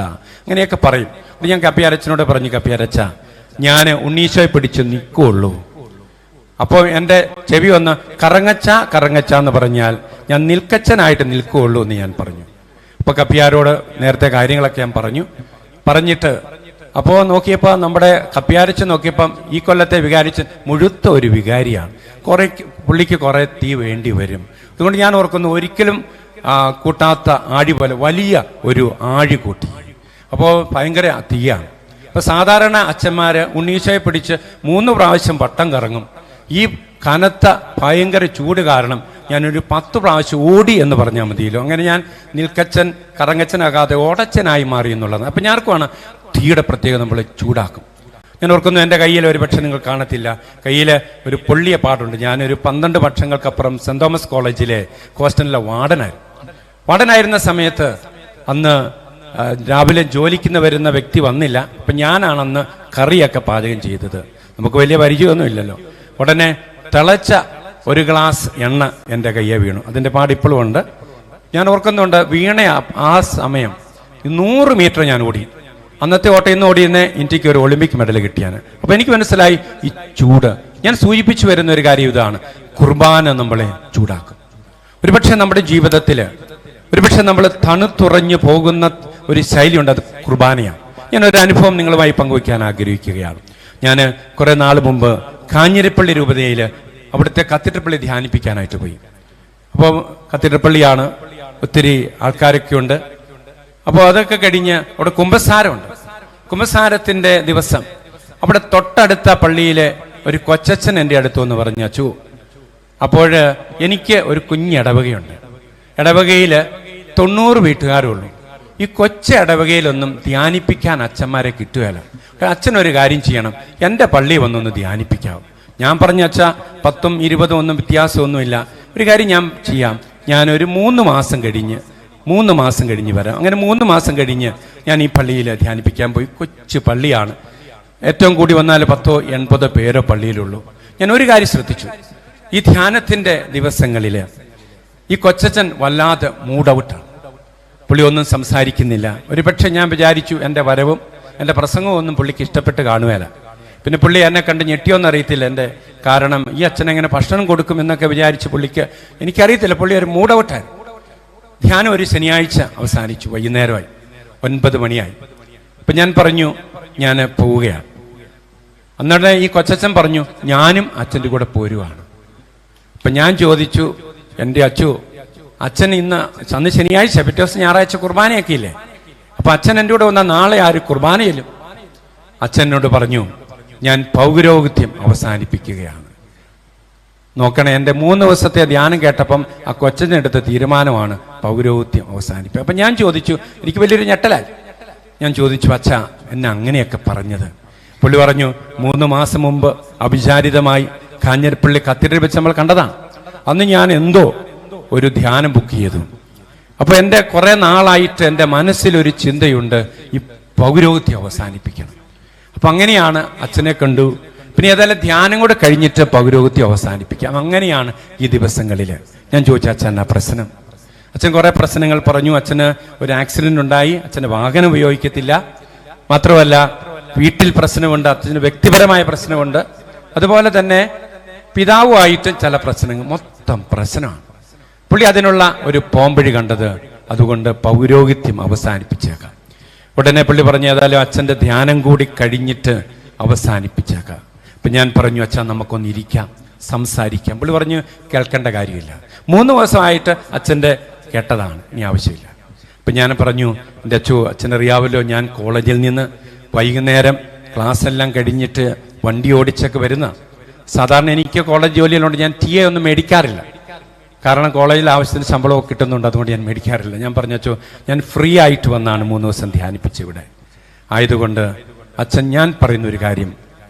അങ്ങനെയൊക്കെ പറയും. അപ്പോൾ ഞാൻ കപ്പ്യാരച്ചനോട് പറഞ്ഞു, കപ്പ്യാരച്ച, ഞാൻ ഉണ്ണീശോയെ പിടിച്ച് നിൽക്കുള്ളൂ. അപ്പോൾ എൻ്റെ ചെവി വന്ന് കറങ്ങച്ച എന്ന് പറഞ്ഞാൽ ഞാൻ നിൽക്കച്ചനായിട്ട് നിൽക്കുകയുള്ളൂ എന്ന് ഞാൻ പറഞ്ഞു. അപ്പോൾ കപ്പ്യാരോട് നേരത്തെ കാര്യങ്ങളൊക്കെ ഞാൻ പറഞ്ഞിട്ട് അപ്പോൾ നോക്കിയപ്പോൾ നമ്മുടെ കപ്പ്യാരച്ചൻ നോക്കിയപ്പം ഈ കൊല്ലത്തെ വികാരിച്ചൻ മുഴുത്ത ഒരു വികാരിയാണ്. പുള്ളിക്ക് കുറെ തീ വേണ്ടി വരും. അതുകൊണ്ട് ഞാൻ ഓർക്കുന്നു, ഒരിക്കലും കൂട്ടാത്ത ആഴി പോലെ വലിയ ഒരു ആഴി കൂട്ടി. അപ്പോൾ ഭയങ്കര തീയാണ്. ഇപ്പം സാധാരണ അച്ഛന്മാർ ഉണ്ണീശോയെ പിടിച്ച് 3 പ്രാവശ്യം വട്ടം കറങ്ങും. ഈ കനത്ത ഭയങ്കര ചൂട് കാരണം ഞാനൊരു 10 പ്രാവശ്യം ഓടി എന്ന് പറഞ്ഞാൽ മതിയല്ലോ. അങ്ങനെ ഞാൻ നിൽക്കച്ചൻ കറങ്ങച്ചനാകാതെ ഓടച്ചനായി മാറി എന്നുള്ളതാണ്. അപ്പം ഞാർക്കുമാണ് തീയുടെ പ്രത്യേകത നമ്മൾ ചൂടാക്കും. ഞാൻ ഓർക്കുന്നു, എൻ്റെ കയ്യിൽ ഒരു പക്ഷേ നിങ്ങൾ കാണത്തില്ല, കയ്യിൽ ഒരു പൊള്ളിയ പാടുണ്ട്. ഞാനൊരു 12 വർഷങ്ങൾക്കപ്പുറം സെൻറ് തോമസ് കോളേജിലെ ഹോസ്റ്റലിലെ വാർഡനായിരുന്ന സമയത്ത് അന്ന് രാവിലെ ജോലിക്കുന്ന വരുന്ന വ്യക്തി വന്നില്ല. അപ്പം ഞാനാണന്ന് കറിയൊക്കെ പാചകം ചെയ്തത്. നമുക്ക് വലിയ പരിചയമൊന്നും ഇല്ലല്ലോ. ഉടനെ തിളച്ച ഒരു ഗ്ലാസ് എണ്ണ എൻ്റെ കയ്യെ വീണു. അതിൻ്റെ പാട് ഇപ്പോഴും ഉണ്ട്. ഞാൻ ഓർക്കുന്നുണ്ട്, വീണ ആ സമയം 100 മീറ്റർ ഞാൻ ഓടി. അന്നത്തെ ഓട്ടയിൽ നിന്ന് ഓടിയെന്ന് ഇന്ത്യക്ക് ഒരു ഒളിമ്പിക് മെഡൽ കിട്ടിയാണ്. അപ്പോൾ എനിക്ക് മനസ്സിലായി ഈ ചൂട്. ഞാൻ സൂചിപ്പിച്ചു വരുന്ന ഒരു കാര്യം ഇതാണ്, കുർബാന നമ്മളെ ചൂടാക്കും. ഒരുപക്ഷെ നമ്മുടെ ജീവിതത്തിൽ ഒരുപക്ഷെ നമ്മൾ തണുത്തുറഞ്ഞു പോകുന്ന ഒരു ശൈലിയുണ്ട്, അത് കുർബാനയാണ്. ഞാനൊരു അനുഭവം നിങ്ങളുമായി പങ്കുവയ്ക്കാൻ ആഗ്രഹിക്കുകയാണ്. ഞാൻ കുറേ നാൾ മുമ്പ് കാഞ്ഞിരപ്പള്ളി രൂപതയിൽ അവിടുത്തെ കത്തീഡ്രൽ പള്ളി ധ്യാനിപ്പിക്കാനായിട്ട് പോയി. അപ്പോൾ കത്തീഡ്രൽ പള്ളിയാണ്, ഒത്തിരി ആൾക്കാരൊക്കെ ഉണ്ട്. അപ്പോൾ അതൊക്കെ കഴിഞ്ഞ് അവിടെ കുമ്പസാരമുണ്ട്. കുമ്പസാരത്തിൻ്റെ ദിവസം അവിടെ തൊട്ടടുത്ത പള്ളിയിലെ ഒരു കൊച്ചച്ഛൻ എൻ്റെ അടുത്തു എന്ന് പറഞ്ഞു, അച്ചു, അപ്പോൾ എനിക്ക് ഒരു കുഞ്ഞിടവകയുണ്ട്. ഇടവകയിൽ 90 വീട്ടുകാരുള്ളൂ. ഈ കൊച്ചു ഇടവകയിലൊന്നും ധ്യാനിപ്പിക്കാൻ അച്ഛന്മാരെ കിട്ടുകയില്ല. അച്ഛനൊരു കാര്യം ചെയ്യണം, എൻ്റെ പള്ളി വന്നൊന്ന് ധ്യാനിപ്പിക്കാവും. ഞാൻ പറഞ്ഞ, അച്ഛാ 10ഉം 20ഉം ഒന്നും വ്യത്യാസമൊന്നുമില്ല, ഒരു കാര്യം ഞാൻ ചെയ്യാം, ഞാനൊരു 3 മാസം കഴിഞ്ഞ് വരാം. അങ്ങനെ 3 മാസം കഴിഞ്ഞ് ഞാൻ ഈ പള്ളിയിൽ ധ്യാനിപ്പിക്കാൻ പോയി. കൊച്ചു പള്ളിയാണ്, ഏറ്റവും കൂടി വന്നാൽ 10-80 പേരോ പള്ളിയിലുള്ളൂ. ഞാൻ ഒരു കാര്യം ശ്രദ്ധിച്ചു, ഈ ധ്യാനത്തിൻ്റെ ദിവസങ്ങളിൽ ഈ കൊച്ചച്ഛൻ വല്ലാതെ മൂഡൗട്ടാണ്. പുള്ളി ഒന്നും സംസാരിക്കുന്നില്ല. ഒരുപക്ഷെ ഞാൻ വിചാരിച്ചു എൻ്റെ വരവും എൻ്റെ പ്രസംഗവും ഒന്നും പുള്ളിക്ക് ഇഷ്ടപ്പെട്ട് കാണുകയില്ല. പിന്നെ പുള്ളി എന്നെ കണ്ട് ഞെട്ടിയോന്ന് അറിയത്തില്ല. എൻ്റെ കാരണം ഈ അച്ഛനെങ്ങനെ ഭക്ഷണം കൊടുക്കും എന്നൊക്കെ വിചാരിച്ച് പുള്ളിക്ക്, എനിക്കറിയത്തില്ല, പുള്ളി ഒരു മൂഡൗട്ടായി. ധ്യാനം ഒരു ശനിയാഴ്ച അവസാനിച്ചു, വൈകുന്നേരമായി 9 മണിയായി. അപ്പം ഞാൻ പറഞ്ഞു, ഞാൻ പോവുകയാണ്. അന്നോടെ ഈ കൊച്ചച്ഛൻ പറഞ്ഞു, ഞാനും അച്ഛൻ്റെ കൂടെ പോരുവാണ്. അപ്പം ഞാൻ ചോദിച്ചു, എൻ്റെ അച്ഛൻ അന്ന് ശനിയാഴ്ച, പിറ്റേ ദിവസം ഞായറാഴ്ച കുർബാനയൊക്കെ ഇല്ലേ, അപ്പം അച്ഛൻ എൻ്റെ കൂടെ വന്നാൽ നാളെ ആര് കുർബാന ചെല്ലും? അച്ഛനോട് പറഞ്ഞു, ഞാൻ പൗരോഹിത്യം അവസാനിപ്പിക്കുകയാണ്. നോക്കണേ, എൻ്റെ 3 ദിവസത്തെ ധ്യാനം കേട്ടപ്പം ആ കൊച്ചനെടുത്ത തീരുമാനമാണ് പൗരോഹിത്യം അവസാനിപ്പിക്കുക. അപ്പം ഞാൻ ചോദിച്ചു, എനിക്ക് വലിയൊരു ഞെട്ടലായി. ഞാൻ ചോദിച്ചു, അച്ഛാ എന്നെ അങ്ങനെയൊക്കെ പറഞ്ഞത്? പുള്ളി പറഞ്ഞു, 3 മാസം മുമ്പ് അവിചാരിതമായി കാഞ്ഞിരപ്പള്ളി കത്തീഡ്രൽ വെച്ച് നമ്മൾ കണ്ടതാണ്. അന്ന് ഞാൻ എന്തോ ഒരു ധ്യാനം ബുക്ക് ചെയ്തു. അപ്പോൾ എൻ്റെ കുറേ നാളായിട്ട് എൻ്റെ മനസ്സിലൊരു ചിന്തയുണ്ട്, ഈ പൗരോഹിത്യം അവസാനിപ്പിക്കണം. അപ്പം അങ്ങനെയാണ് അച്ഛനെ കണ്ടു. പിന്നെ ഏതായാലും ധ്യാനം കൂടെ കഴിഞ്ഞിട്ട് പൗരോഹിത്യം അവസാനിപ്പിക്കാം. അങ്ങനെയാണ് ഈ ദിവസങ്ങളിൽ. ഞാൻ ചോദിച്ചു, അച്ഛൻ എന്നാ പ്രശ്നം? അച്ഛൻ കുറേ പ്രശ്നങ്ങൾ പറഞ്ഞു. അച്ഛന് ഒരു ആക്സിഡന്റ് ഉണ്ടായി, അച്ഛന് വാഹനം ഉപയോഗിക്കത്തില്ല, മാത്രമല്ല വീട്ടിൽ പ്രശ്നമുണ്ട്, അച്ഛന് വ്യക്തിപരമായ പ്രശ്നമുണ്ട്, അതുപോലെ തന്നെ പിതാവുമായിട്ട് ചില പ്രശ്നങ്ങൾ, മൊത്തം പ്രശ്നമാണ്. പുള്ളി അതിനുള്ള ഒരു പോംവഴി കണ്ടത്, അതുകൊണ്ട് പൗരോഹിത്യം അവസാനിപ്പിച്ചേക്കാം. ഉടനെ പുള്ളി പറഞ്ഞു, ഏതായാലും അച്ഛൻ്റെ ധ്യാനം കൂടി കഴിഞ്ഞിട്ട് അവസാനിപ്പിച്ചേക്കാം. അപ്പം ഞാൻ പറഞ്ഞു, അച്ഛാ നമുക്കൊന്ന് ഇരിക്കാം, സംസാരിക്കാം. പുള്ളി പറഞ്ഞു, കേൾക്കേണ്ട കാര്യമില്ല, 3 ദിവസമായിട്ട് അച്ഛൻ്റെ കേട്ടതാണ്, ഇനി ആവശ്യമില്ല. അപ്പം ഞാൻ പറഞ്ഞു, എൻ്റെ അച്ഛനറിയാവല്ലോ, ഞാൻ കോളേജിൽ നിന്ന് വൈകുന്നേരം ക്ലാസ് എല്ലാം കഴിഞ്ഞിട്ട് വണ്ടി ഓടിച്ചൊക്കെ വരുന്ന, സാധാരണ എനിക്ക് കോളേജ് ജോലിയിലുണ്ട്, ഞാൻ TA ഒന്നും മേടിക്കാറില്ല, കാരണം കോളേജിൽ ആവശ്യത്തിന് ശമ്പളമൊക്കെ കിട്ടുന്നുണ്ട്, അതുകൊണ്ട് ഞാൻ മേടിക്കാറില്ല. ഞാൻ പറഞ്ഞു, അച്ഛോ ഞാൻ ഫ്രീ ആയിട്ട് വന്നാണ് 3 ദിവസം ധ്യാനിപ്പിച്ച് ഇവിടെ ആയതുകൊണ്ട് അച്ഛൻ ഞാൻ പറയുന്ന ഒരു കാര്യം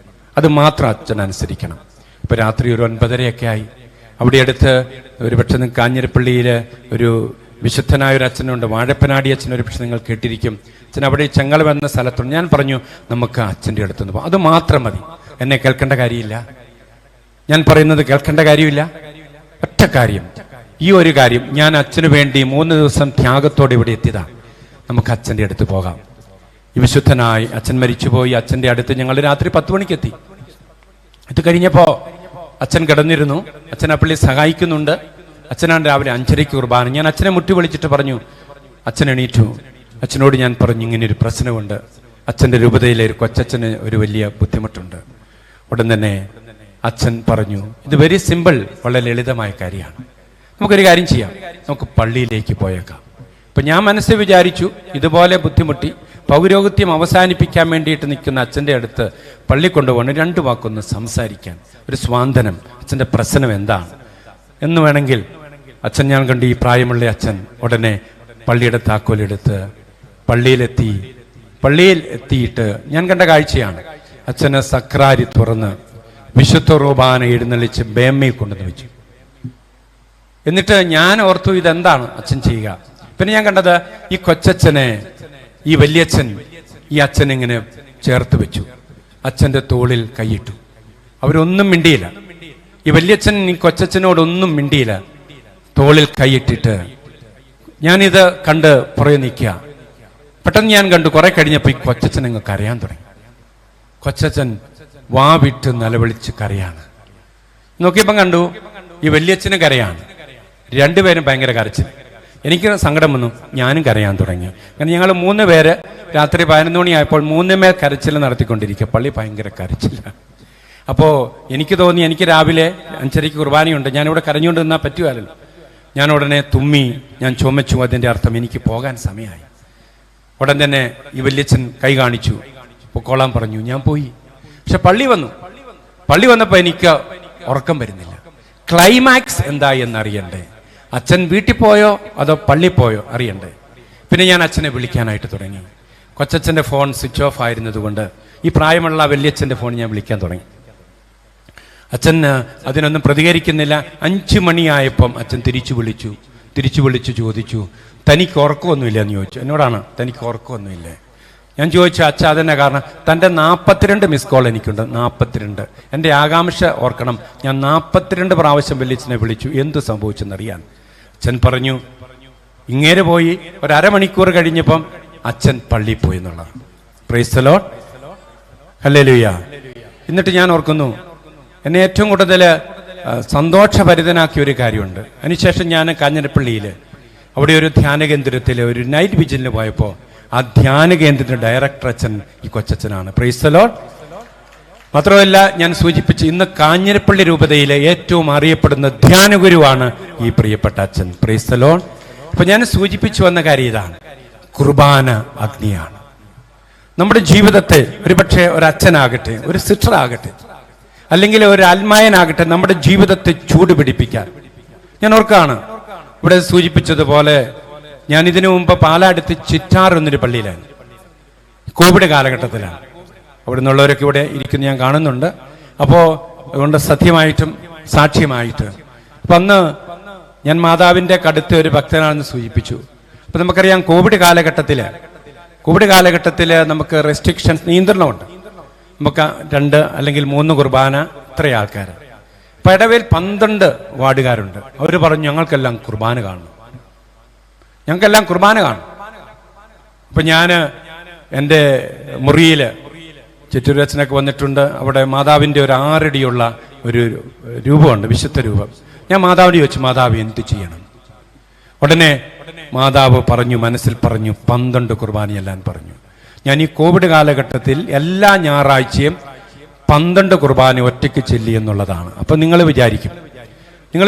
അത് മാത്രം അച്ഛൻ അനുസരിക്കണം. ഇപ്പോൾ രാത്രി ഒരു 9:30 ആയി. അവിടെ അടുത്ത് ഒരു പക്ഷേ നിങ്ങൾക്ക് കാഞ്ഞിരപ്പള്ളിയിൽ ഒരു വിശുദ്ധനായ ഒരു അച്ഛനുണ്ട്, വാഴപ്പനാടി അച്ഛൻ, ഒരു പക്ഷേ നിങ്ങൾ കേട്ടിരിക്കും. അച്ഛൻ അവിടെ ചെങ്ങള എന്ന സ്ഥലത്തുണ്ട്. ഞാൻ പറഞ്ഞു, നമുക്ക് അച്ഛൻ്റെ അടുത്തുനിന്ന് പോകാം, അത് മാത്രം മതി, എന്നെ കേൾക്കേണ്ട കാര്യമില്ല, ഞാൻ പറയുന്നത് കേൾക്കേണ്ട കാര്യമില്ല. ഒറ്റ കാര്യം, ഈ ഒരു കാര്യം, ഞാൻ അച്ഛന് വേണ്ടി 3 ദിവസം ത്യാഗത്തോടെ ഇവിടെ എത്തിയതാണ്, നമുക്ക് അച്ഛൻ്റെ അടുത്ത് പോകാം. ഈ വിശുദ്ധനായി അച്ഛൻ മരിച്ചുപോയി. അച്ഛൻ്റെ അടുത്ത് ഞങ്ങൾ രാത്രി 10 മണിക്ക് എത്തി. ഇത് കഴിഞ്ഞപ്പോൾ അച്ഛൻ കിടന്നിരുന്നു. അച്ഛൻ ആ പള്ളി സഹായിക്കുന്നുണ്ട്. അച്ഛനാണ് രാവിലെ 5:30 കുർബാന. ഞാൻ അച്ഛനെ മുട്ടി വിളിച്ചിട്ട് പറഞ്ഞു, അച്ഛൻ എണീറ്റു. അച്ഛനോട് ഞാൻ പറഞ്ഞു, ഇങ്ങനെ ഒരു പ്രശ്നമുണ്ട്, അച്ഛൻ്റെ രൂപതയിലെ ഒരു കൊച്ചച്ഛന് ഒരു വലിയ ബുദ്ധിമുട്ടുണ്ട്. ഉടൻ തന്നെ അച്ഛൻ പറഞ്ഞു, ഇത് വെരി സിമ്പിൾ, വളരെ ലളിതമായ കാര്യമാണ്, നമുക്കൊരു കാര്യം ചെയ്യാം, നമുക്ക് പള്ളിയിലേക്ക് പോയേക്കാം. അപ്പം ഞാൻ മനസ്സിൽ വിചാരിച്ചു, ഇതുപോലെ ബുദ്ധിമുട്ടി പൗരോഹിത്യം അവസാനിപ്പിക്കാൻ വേണ്ടിയിട്ട് നിൽക്കുന്ന അച്ഛൻ്റെ അടുത്ത് പള്ളി കൊണ്ടുപോകണം, 2 വാക്കൊന്ന് സംസാരിക്കാൻ, ഒരു സ്വാന്തനം, അച്ഛൻ്റെ പ്രശ്നം എന്താണ് എന്ന് വേണമെങ്കിൽ. അച്ഛൻ ഞാൻ കണ്ട് ഈ പ്രായമുള്ള അച്ഛൻ ഉടനെ പള്ളിയുടെ താക്കോലെടുത്ത് പള്ളിയിൽ എത്തിയിട്ട് ഞാൻ കണ്ട കാഴ്ചയാണ്. അച്ഛന് സക്രാരി തുറന്ന് വിശുദ്ധ കുർബാന എഴുന്നള്ളിച്ച് ബേമ്മയിൽ കൊണ്ടുവന്ന് വെച്ചു. എന്നിട്ട് ഞാൻ ഓർത്തു ഇതെന്താണ് അച്ഛൻ ചെയ്യുക. പിന്നെ ഞാൻ കണ്ടത് ഈ കൊച്ചച്ഛനെ ഈ വല്യച്ഛൻ ഈ അച്ഛൻ ഇങ്ങനെ ചേർത്ത് വെച്ചു, അച്ഛൻ്റെ തോളിൽ കൈയിട്ടു. അവരൊന്നും മിണ്ടിയില്ല. ഈ വല്യച്ഛൻ ഈ കൊച്ചച്ഛനോടൊന്നും മിണ്ടിയില്ല. തോളിൽ കൈയിട്ടിട്ട് ഞാനിത് കണ്ട് പുറകെ നിൽക്കുക. പെട്ടെന്ന് ഞാൻ കണ്ടു, കുറെ കഴിഞ്ഞപ്പോൾ ഈ കൊച്ചച്ഛൻ അങ്ങ് കരയാൻ തുടങ്ങി. കൊച്ചച്ഛൻ വാ വിട്ട് നിലവിളിച്ച് കരയാണ്. നോക്കിയപ്പം കണ്ടു ഈ വല്യച്ഛന് കരയാണ്. 2 പേരും ഭയങ്കര കരച്ചിൽ. എനിക്ക് സങ്കടം വന്നു, ഞാനും കരയാൻ തുടങ്ങി. കാരണം ഞങ്ങൾ 3 പേര് രാത്രി 11 മണിയായപ്പോൾ 3 പേർ കരച്ചിൽ നടത്തിക്കൊണ്ടിരിക്കുക. പള്ളി ഭയങ്കര കരച്ചില്ല. അപ്പോൾ എനിക്ക് തോന്നി, എനിക്ക് രാവിലെ 5:30 കുർബാനയുണ്ട്, ഞാനിവിടെ കരഞ്ഞുകൊണ്ട് നിന്നാൽ പറ്റുമല്ലോ. ഞാൻ ഉടനെ തുമ്മി, ഞാൻ ചുമച്ചു. അതിൻ്റെ അർത്ഥം എനിക്ക് പോകാൻ സമയമായി. ഉടൻ തന്നെ ഈ വല്യച്ഛൻ കൈ കാണിച്ചു, പൊക്കോളാൻ പറഞ്ഞു. ഞാൻ പോയി. പക്ഷെ പള്ളി വന്നപ്പോൾ എനിക്ക് ഉറക്കം വരുന്നില്ല. ക്ലൈമാക്സ് എന്തായി എന്നറിയണ്ടേ? അച്ഛൻ വീട്ടിൽ പോയോ അതോ പള്ളി പോയോ അറിയണ്ടേ? പിന്നെ ഞാൻ അച്ഛനെ വിളിക്കാനായിട്ട് തുടങ്ങി. കൊച്ചച്ഛൻ്റെ ഫോൺ സ്വിച്ച് ഓഫ് ആയിരുന്നതുകൊണ്ട് ഈ പ്രായമുള്ള വല്യച്ഛൻ്റെ ഫോൺ ഞാൻ വിളിക്കാൻ തുടങ്ങി. അച്ഛൻ അതിനൊന്നും പ്രതികരിക്കുന്നില്ല. 5 മണിയായപ്പം അച്ഛൻ തിരിച്ചു വിളിച്ചു ചോദിച്ചു, തനിക്ക് ഉറക്കമൊന്നുമില്ല എന്ന് ചോദിച്ചു. എന്നോടാണ്, തനിക്ക് ഉറക്കമൊന്നുമില്ലേ? ഞാൻ ചോദിച്ചു, അച്ഛ അതെന്നെ കാരണം? തൻ്റെ 42 മിസ് കോൾ എനിക്കുണ്ട്. 42. എൻ്റെ ആകാംക്ഷ ഓർക്കണം, ഞാൻ 42 പ്രാവശ്യം വല്യച്ഛനെ വിളിച്ചു, എന്ത് സംഭവിച്ചെന്നറിയാൻ. അച്ഛൻ പറഞ്ഞു, ഇങ്ങേരെ പോയി ഒരു അരമണിക്കൂർ കഴിഞ്ഞപ്പം അച്ഛൻ പള്ളിയിൽ പോയി എന്നുള്ളതാണ്. Praise the Lord, hallelujah. എന്നിട്ട് ഞാൻ ഓർക്കുന്നു, എന്നെ ഏറ്റവും കൂടുതൽ സന്തോഷഭരിതനാക്കിയ ഒരു കാര്യമുണ്ട്. അതിനുശേഷം ഞാൻ കാഞ്ഞിരപ്പള്ളിയിൽ അവിടെ ഒരു ധ്യാന കേന്ദ്രത്തിൽ ഒരു നൈറ്റ് വിജിലിന് പോയപ്പോൾ ആ ധ്യാന കേന്ദ്രത്തിൻ്റെ ഡയറക്ടർ അച്ഛൻ ഈ കൊച്ചച്ഛനാണ്. Praise the Lord. മാത്രമല്ല, ഞാൻ സൂചിപ്പിച്ച് ഇന്ന് കാഞ്ഞിരപ്പള്ളി രൂപതയിലെ ഏറ്റവും അറിയപ്പെടുന്ന ധ്യാനഗുരുവാണ് ഈ പ്രിയപ്പെട്ട അച്ഛൻ. Praise the Lord. അപ്പൊ ഞാൻ സൂചിപ്പിച്ചു വന്ന കാര്യം ഇതാണ്, കുർബാന അഗ്നിയാണ്. നമ്മുടെ ജീവിതത്തെ ഒരുപക്ഷെ ഒരു അച്ഛനാകട്ടെ, ഒരു സിസ്റ്റർ ആകട്ടെ, അല്ലെങ്കിൽ ഒരു ആത്മായനാകട്ടെ, നമ്മുടെ ജീവിതത്തെ ചൂടുപിടിപ്പിക്കാൻ. ഞാൻ ഓർക്കാണ്, ഇവിടെ സൂചിപ്പിച്ചതുപോലെ ഞാൻ ഇതിനു മുമ്പ് പാലാടുത്ത് ചിറ്റാർ എന്നൊരു പള്ളിയിലാണ്. കോവിഡ് കാലഘട്ടത്തിലാണ്. അവിടെ നിന്നുള്ളവരൊക്കെ ഇവിടെ ഇരിക്കുന്ന ഞാൻ കാണുന്നുണ്ട്. അപ്പോൾ അതുകൊണ്ട് സത്യമായിട്ടും സാക്ഷ്യമായിട്ട് അപ്പം അന്ന് ഞാൻ മാതാവിൻ്റെ കടുത്ത ഒരു ഭക്തനാണെന്ന് സൂചിപ്പിച്ചു. അപ്പം നമുക്കറിയാം, കോവിഡ് കാലഘട്ടത്തിൽ നമുക്ക് റെസ്ട്രിക്ഷൻസ്, നിയന്ത്രണമുണ്ട്. നമുക്ക് 2 അല്ലെങ്കിൽ 3 കുർബാന, ഇത്ര ആൾക്കാർ. അപ്പം ഇടവേൽ 12 വാർഡുകാരുണ്ട്. അവർ പറഞ്ഞു, ഞങ്ങൾക്കെല്ലാം കുർബാന കാണണം. അപ്പം ഞാൻ എൻ്റെ മുറിയിൽ ചിറ്റൂരച്ഛനൊക്കെ വന്നിട്ടുണ്ട്. അവിടെ മാതാവിൻ്റെ ഒരു 6 അടിയുള്ള ഒരു രൂപമുണ്ട്, വിശുദ്ധ രൂപം. ഞാൻ മാതാവിനെ ചോദിച്ചു, മാതാവ് എന്ത് ചെയ്യണം? ഉടനെ മാതാവ് പറഞ്ഞു, മനസ്സിൽ പറഞ്ഞു, 12 കുർബാനയെല്ലാം പറഞ്ഞു. ഞാൻ ഈ കോവിഡ് കാലഘട്ടത്തിൽ എല്ലാ ഞായറാഴ്ചയും 12 കുർബാന ഒറ്റയ്ക്ക് ചെല്ലി എന്നുള്ളതാണ്. അപ്പം നിങ്ങൾ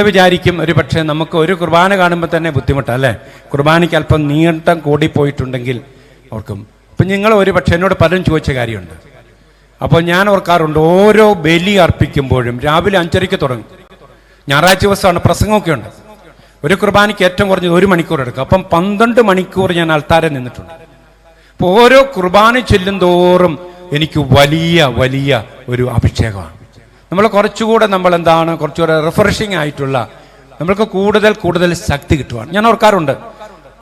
വിചാരിക്കും ഒരു പക്ഷേ നമുക്ക് ഒരു കുർബാന കാണുമ്പോൾ തന്നെ ബുദ്ധിമുട്ടല്ലേ, കുർബാനയ്ക്ക് അല്പം നീട്ടം കൂടിപ്പോയിട്ടുണ്ടെങ്കിൽ ഓർക്കും. അപ്പം നിങ്ങൾ ഒരു പക്ഷേ എന്നോട് പലരും ചോദിച്ച കാര്യമുണ്ട്. അപ്പോൾ ഞാൻ ഓർക്കാറുണ്ട്, ഓരോ ബലി അർപ്പിക്കുമ്പോഴും രാവിലെ 5:30 തുടങ്ങും. ഞായറാഴ്ച ദിവസമാണ്, പ്രസംഗമൊക്കെ ഉണ്ട്. ഒരു കുർബാനയ്ക്ക് ഏറ്റവും കുറഞ്ഞത് 1 മണിക്കൂർ എടുക്കും. അപ്പം 12 മണിക്കൂർ ഞാൻ അൾത്താരെ നിന്നിട്ടുണ്ട്. അപ്പോൾ ഓരോ കുർബാന ചെല്ലും തോറും എനിക്ക് വലിയ ഒരു അഭിഷേകമാണ്. നമ്മൾ കുറച്ചുകൂടെ കുറച്ചുകൂടെ റിഫ്രഷിംഗ് ആയിട്ടുള്ള, നമ്മൾക്ക് കൂടുതൽ ശക്തി കിട്ടുവാണ്. ഞാൻ ഓർക്കാറുണ്ട്,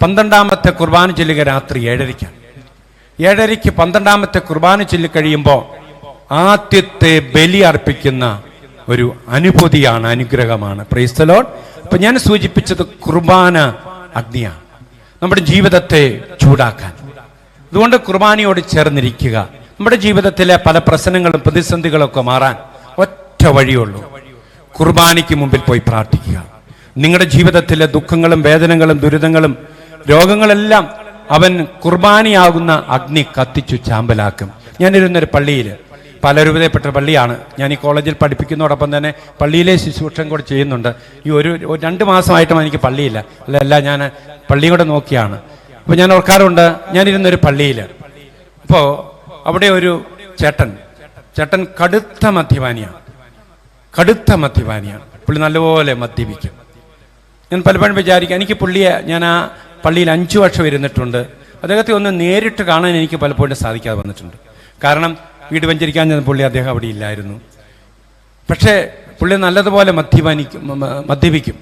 12ാമത്തെ കുർബാന ചെല്ലുക രാത്രി 7:30. 7:30 12ാമത്തെ കുർബാന ചൊല്ലി കഴിയുമ്പോൾ ആദ്യത്തെ ബലി അർപ്പിക്കുന്ന ഒരു അനുഭൂതിയാണ്, അനുഗ്രഹമാണ്. Praise the Lord. അപ്പൊ ഞാൻ സൂചിപ്പിച്ചത് കുർബാന അഗ്നിയാണ്, നമ്മുടെ ജീവിതത്തെ ചൂടാക്കാൻ. അതുകൊണ്ട് കുർബാനയോട് ചേർന്നിരിക്കുക. നമ്മുടെ ജീവിതത്തിലെ പല പ്രശ്നങ്ങളും പ്രതിസന്ധികളും ഒക്കെ മാറാൻ ഒറ്റ വഴിയുള്ളൂ, കുർബാനയ്ക്ക് മുമ്പിൽ പോയി പ്രാർത്ഥിക്കുക. നിങ്ങളുടെ ജീവിതത്തിലെ ദുഃഖങ്ങളും വേദനകളും ദുരിതങ്ങളും രോഗങ്ങളെല്ലാം അവൻ കുർബാനയാകുന്ന അഗ്നി കത്തിച്ചു ചാമ്പലാക്കും. ഞാനിരുന്നൊരു പള്ളിയിൽ, പലരൂപതയിൽപ്പെട്ട പള്ളിയാണ്. ഞാൻ ഈ കോളേജിൽ പഠിപ്പിക്കുന്നതോടൊപ്പം തന്നെ പള്ളിയിലെ ശുശ്രൂഷം കൂടെ ചെയ്യുന്നുണ്ട്. ഈ ഒരു 2 മാസമായിട്ടും എനിക്ക് പള്ളിയില്ല, അല്ല ഞാൻ പള്ളിയും കൂടെ നോക്കിയാണ്. അപ്പോൾ ഞാൻ ഓർക്കാറുണ്ട്, ഞാനിരുന്നൊരു പള്ളിയിൽ അപ്പോൾ അവിടെ ഒരു ചേട്ടൻ കടുത്ത മദ്യപാനിയാണ്. പുള്ളി നല്ലപോലെ മദ്യപിക്കും. ഞാൻ പലപ്പോഴും വിചാരിക്കും, എനിക്ക് പുള്ളിയെ, ഞാൻ ആ പള്ളിയിൽ 5 വർഷം ഇരുന്നിട്ടുണ്ട്, അദ്ദേഹത്തെ ഒന്ന് നേരിട്ട് കാണാൻ എനിക്ക് പലപ്പോഴും സാധിക്കാതെ വന്നിട്ടുണ്ട്. കാരണം വീട് വെഞ്ചരിക്കാൻ ചെന്ന പുള്ളി അദ്ദേഹം അവിടെ ഇല്ലായിരുന്നു. പക്ഷേ പുള്ളി നല്ലതുപോലെ മദ്യപിക്കും.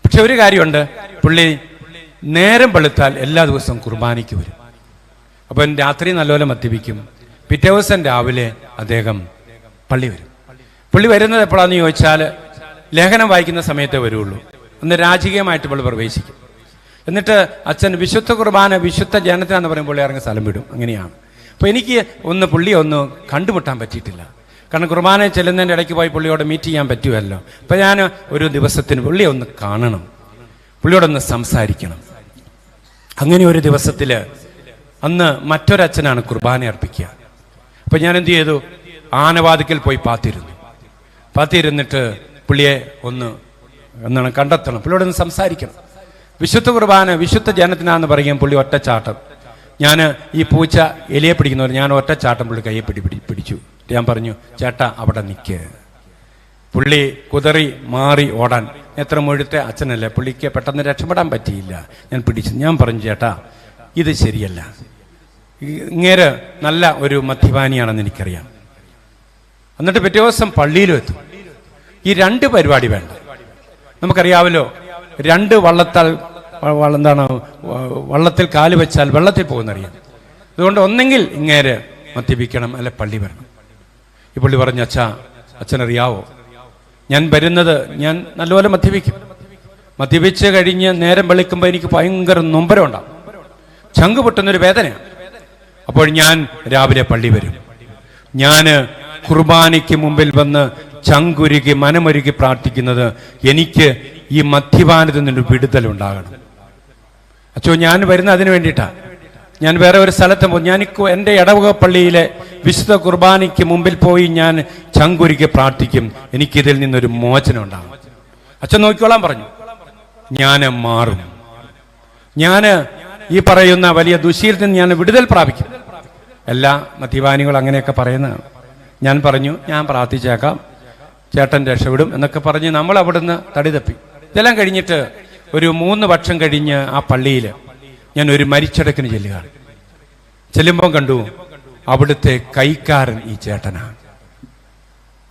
പക്ഷെ ഒരു കാര്യമുണ്ട്, പുള്ളി നേരം വെളുത്താൽ എല്ലാ ദിവസവും കുർബാനയ്ക്ക് വരും. അപ്പം രാത്രി നല്ലപോലെ മദ്യപിക്കും. പിറ്റേ ദിവസം രാവിലെ അദ്ദേഹം പള്ളി വരും. പുള്ളി വരുന്നത് എപ്പോഴാണെന്ന് ചോദിച്ചാൽ ലേഖനം വായിക്കുന്ന സമയത്തേ വരുള്ളൂ. അന്ന് രാജകീയമായിട്ട് പുള്ളി പ്രവേശിക്കും. എന്നിട്ട് അച്ഛൻ വിശുദ്ധ കുർബാന വിശുദ്ധ ജനത്തിനാന്ന് പറയുമ്പോൾ പുള്ളി ഇറങ്ങി സ്ഥലം വിടും. അങ്ങനെയാണ്. അപ്പോൾ എനിക്ക് പുള്ളിയെ ഒന്ന് കണ്ടുമുട്ടാൻ പറ്റിയിട്ടില്ല. കാരണം കുർബാന ചെല്ലുന്നതിൻ്റെ ഇടയ്ക്ക് പോയി പുള്ളിയോട് മീറ്റ് ചെയ്യാൻ പറ്റുമല്ലോ. അപ്പോൾ ഞാൻ ഒരു ദിവസത്തിന് പുള്ളിയെ ഒന്ന് കാണണം, പുള്ളിയോടൊന്ന് സംസാരിക്കണം. അങ്ങനെ ഒരു ദിവസത്തിൽ അന്ന് മറ്റൊരച്ഛനാണ് കുർബാന അർപ്പിക്കുക. അപ്പം ഞാൻ എന്ത് ചെയ്തു, ആനവാതിക്കൽ പോയി പാത്തിരുന്നിട്ട് പുള്ളിയെ ഒന്നാണ് കണ്ടെത്തണം, പുള്ളിയോടൊന്ന് സംസാരിക്കണം. വിശുദ്ധ കുർബാന വിശുദ്ധ ജനത്തിനാന്ന് പറയും. പുള്ളി ഒറ്റച്ചാട്ടം. ഞാൻ ഈ പൂച്ച എലിയെ പിടിക്കുന്നവർ, ഞാൻ ഒറ്റച്ചാട്ടം പുള്ളി കയ്യെ പിടിച്ചു. ഞാൻ പറഞ്ഞു, ചേട്ടാ അവിടെ നിൽക്ക്. പുള്ളി കുതറി മാറി ഓടാൻ. എത്ര മുഴുത്തെ അച്ഛനല്ലേ, പുള്ളിക്ക് പെട്ടെന്ന് രക്ഷപ്പെടാൻ പറ്റിയില്ല. ഞാൻ പിടിച്ചു. ഞാൻ പറഞ്ഞു, ചേട്ടാ ഇത് ശരിയല്ല, ഇങ്ങേര് നല്ല ഒരു മദ്യപാനിയാണെന്ന് എനിക്കറിയാം. എന്നിട്ട് പിറ്റേ ദിവസം പള്ളിയിലും എത്തും. ഈ 2 പരിപാടി വേണ്ട. നമുക്കറിയാമല്ലോ, 2 വള്ളത്തിൽ കാല് വെച്ചാൽ വെള്ളത്തിൽ പോകുന്നറിയാം. അതുകൊണ്ട് ഒന്നെങ്കിൽ ഇങ്ങേര് മദ്യപിക്കണം, അല്ലെ പള്ളി വരണം. ഈ പുള്ളി പറഞ്ഞു, അച്ഛനറിയാവോ, ഞാൻ വരുന്നത്, ഞാൻ നല്ലപോലെ മദ്യപിച്ച് കഴിഞ്ഞ് നേരം വെളുക്കുമ്പോൾ എനിക്ക് ഭയങ്കര നൊമ്പരം ഉണ്ടാവും, ചങ്ക് പൊട്ടുന്നൊരു വേദനയാണ്. അപ്പോൾ ഞാൻ രാവിലെ പള്ളി വരും. ഞാൻ കുർബാനയ്ക്ക് മുമ്പിൽ വന്ന് ചങ്കുരുകി മനമൊരുക്കി പ്രാർത്ഥിക്കുന്നത് എനിക്ക് ഈ മദ്യപാനത്തിൽ നിന്നൊരു വിടുതലുണ്ടാകണം. അച്ഛോ, ഞാൻ വരുന്ന അതിന് വേണ്ടിയിട്ടാണ്. ഞാൻ വേറെ ഒരു സ്ഥലത്ത് പോകും. ഞാൻ എൻ്റെ ഇടവക പള്ളിയിലെ വിശുദ്ധ കുർബാനയ്ക്ക് മുമ്പിൽ പോയി ഞാൻ ചങ്കുരുക്കി പ്രാർത്ഥിക്കും, എനിക്കിതിൽ നിന്നൊരു മോചനം ഉണ്ടാകും. അച്ഛൻ നോക്കിക്കോളാൻ പറഞ്ഞു. ഞാൻ മാറും. ഞാൻ ഈ പറയുന്ന വലിയ ദുശീലത്തിൽ നിന്ന് ഞാൻ വിടുതൽ പ്രാപിക്കും. എല്ലാ മദ്യപാനികളും അങ്ങനെയൊക്കെ പറയുന്നതാണ്. ഞാൻ പറഞ്ഞു, ഞാൻ പ്രാർത്ഥിച്ചേക്കാം, ചേട്ടൻ രക്ഷപ്പെടും എന്നൊക്കെ പറഞ്ഞ് നമ്മൾ അവിടുന്ന് തടി തപ്പി. ഇതെല്ലാം കഴിഞ്ഞിട്ട് ഒരു 3 വർഷം കഴിഞ്ഞ് ആ പള്ളിയിൽ ഞാൻ ഒരു മരിച്ചടക്കിന് ചെല്ലുമ്പോൾ കണ്ടു അവിടുത്തെ കൈക്കാരൻ ഈ ചേട്ടനാണ്.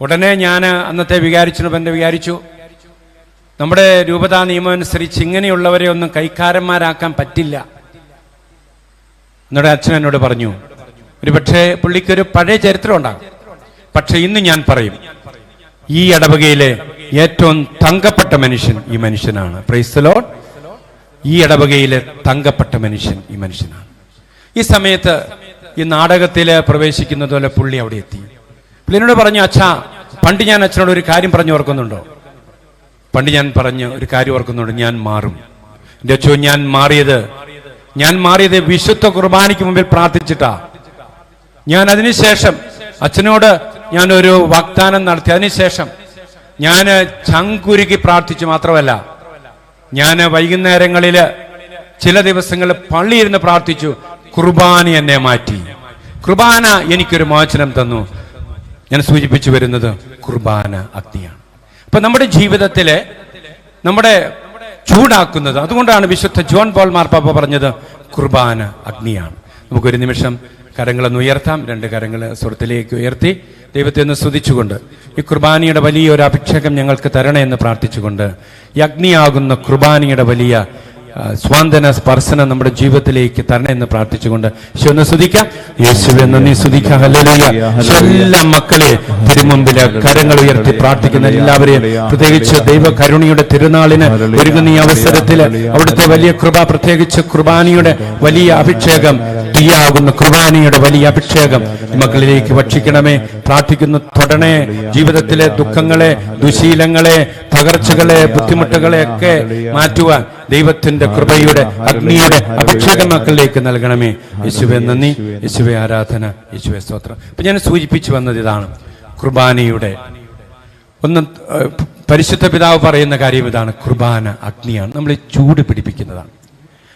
ഉടനെ ഞാൻ അന്നത്തെ വിചാരിച്ചു, നമ്മുടെ രൂപതാ നിയമം അനുസരിച്ച് ഇങ്ങനെയുള്ളവരെ ഒന്നും കൈക്കാരന്മാരാക്കാൻ പറ്റില്ല. എന്നോട് അച്ഛൻ എന്നോട് പറഞ്ഞു, ഒരു പക്ഷേ പുള്ളിക്കൊരു പഴയ ചരിത്രം ഉണ്ടാകും. പക്ഷെ ഇന്ന് ഞാൻ പറയും, ഈ ഇടവകയിലെ ഏറ്റവും തങ്കപ്പെട്ട മനുഷ്യൻ ഈ മനുഷ്യനാണ്. Praise the Lord. ഈ ഇടവകയിലെ തങ്കപ്പെട്ട മനുഷ്യൻ ഈ മനുഷ്യനാണ്. ഈ സമയത്ത് ഈ നാടകത്തിൽ പ്രവേശിക്കുന്നത് പോലെ പുള്ളി അവിടെ എത്തി. പുള്ളിനോട് പറഞ്ഞു, പണ്ട് ഞാൻ അച്ഛനോട് ഒരു കാര്യം പറഞ്ഞു ഓർക്കുന്നുണ്ടോ? പണ്ട് ഞാൻ പറഞ്ഞ ഒരു കാര്യം ഓർക്കുന്നുണ്ട്, ഞാൻ മാറും. എൻ്റെ അച്ഛോ, ഞാൻ മാറിയത് വിശുദ്ധ കുർബാനയ്ക്ക് മുമ്പിൽ പ്രാർത്ഥിച്ചിട്ടാ. ഞാൻ അതിനുശേഷം അച്ഛനോട് ഞാനൊരു വാഗ്ദാനം നടത്തി. അതിനുശേഷം ഞാൻ ചങ്കുരുക്കി പ്രാർത്ഥിച്ചു. മാത്രമല്ല, ഞാൻ വൈകുന്നേരങ്ങളിൽ ചില ദിവസങ്ങളിൽ പള്ളിയിരുന്ന് പ്രാർത്ഥിച്ചു. കുർബാന എന്നെ മാറ്റി. കുർബാന എനിക്കൊരു മോചനം തന്നു. ഞാൻ സൂചിപ്പിച്ചു വരുന്നത് കുർബാന അഗ്നിയാണ്. അപ്പൊ നമ്മുടെ ജീവിതത്തിലെ നമ്മുടെ ചൂടാക്കുന്നത്, അതുകൊണ്ടാണ് വിശുദ്ധ ജോൺ പോൾ മാർപ്പാപ്പ പറഞ്ഞത് കുർബാന അഗ്നിയാണ്. നമുക്കൊരു നിമിഷം കരങ്ങളൊന്ന് ഉയർത്താം. 2 കരങ്ങൾ സ്വർത്തിലേക്ക് ഉയർത്തി ദൈവത്തെ ഒന്ന് സ്തുതിച്ചുകൊണ്ട് ഈ കുർബാനയുടെ വലിയൊരു അഭിഷേകം ഞങ്ങൾക്ക് തരണേ എന്ന് പ്രാർത്ഥിച്ചുകൊണ്ട് ഈ അഗ്നിയാകുന്ന കുർബാനയുടെ വലിയ സ്വാന്തന സ്പർശനം നമ്മുടെ ജീവിതത്തിലേക്ക് തരണേ എന്ന് പ്രാർത്ഥിച്ചുകൊണ്ട് ഒന്ന് സ്തുതിക്കാം. യേശുവേ നന്ദി, സ്തുതിക്കാം. ഹല്ലേലൂയ. എല്ലാ മക്കളെ തിരുമുമ്പില് കരങ്ങൾ ഉയർത്തി പ്രാർത്ഥിക്കുന്ന എല്ലാവരെയും, പ്രത്യേകിച്ച് ദൈവ കരുണയുടെ തിരുനാളിന് ഒരുങ്ങുന്ന ഈ അവസരത്തിൽ അവിടുത്തെ വലിയ കൃപ, പ്രത്യേകിച്ച് കുർബാനയുടെ വലിയ അഭിഷേകം, തീയാകുന്ന കുർബാനയുടെ വലിയ അഭിഷേകം മക്കളിലേക്ക് ഭക്ഷിക്കണമേ. പ്രാർത്ഥിക്കുന്നു, തൊടണേ. ജീവിതത്തിലെ ദുഃഖങ്ങളെ, ദുശീലങ്ങളെ, തകർച്ചകളെ, ബുദ്ധിമുട്ടുകളെ ഒക്കെ മാറ്റുവാൻ ദൈവത്തിന്റെ കൃപയുടെ അഗ്നിയുടെ അഭിഷേകം മക്കളിലേക്ക് നൽകണമേ. യേശുവേ നന്ദി, യേശുവേ ആരാധന, യേശുവേ സ്തോത്രം. അപ്പൊ ഞാൻ സൂചിപ്പിച്ചു വന്നത് ഇതാണ്, കുർബാനയുടെ പരിശുദ്ധ പിതാവ് പറയുന്ന കാര്യം ഇതാണ്, കുർബാന അഗ്നിയാണ്, നമ്മളെ ചൂട് പിടിപ്പിക്കുന്നതാണ്.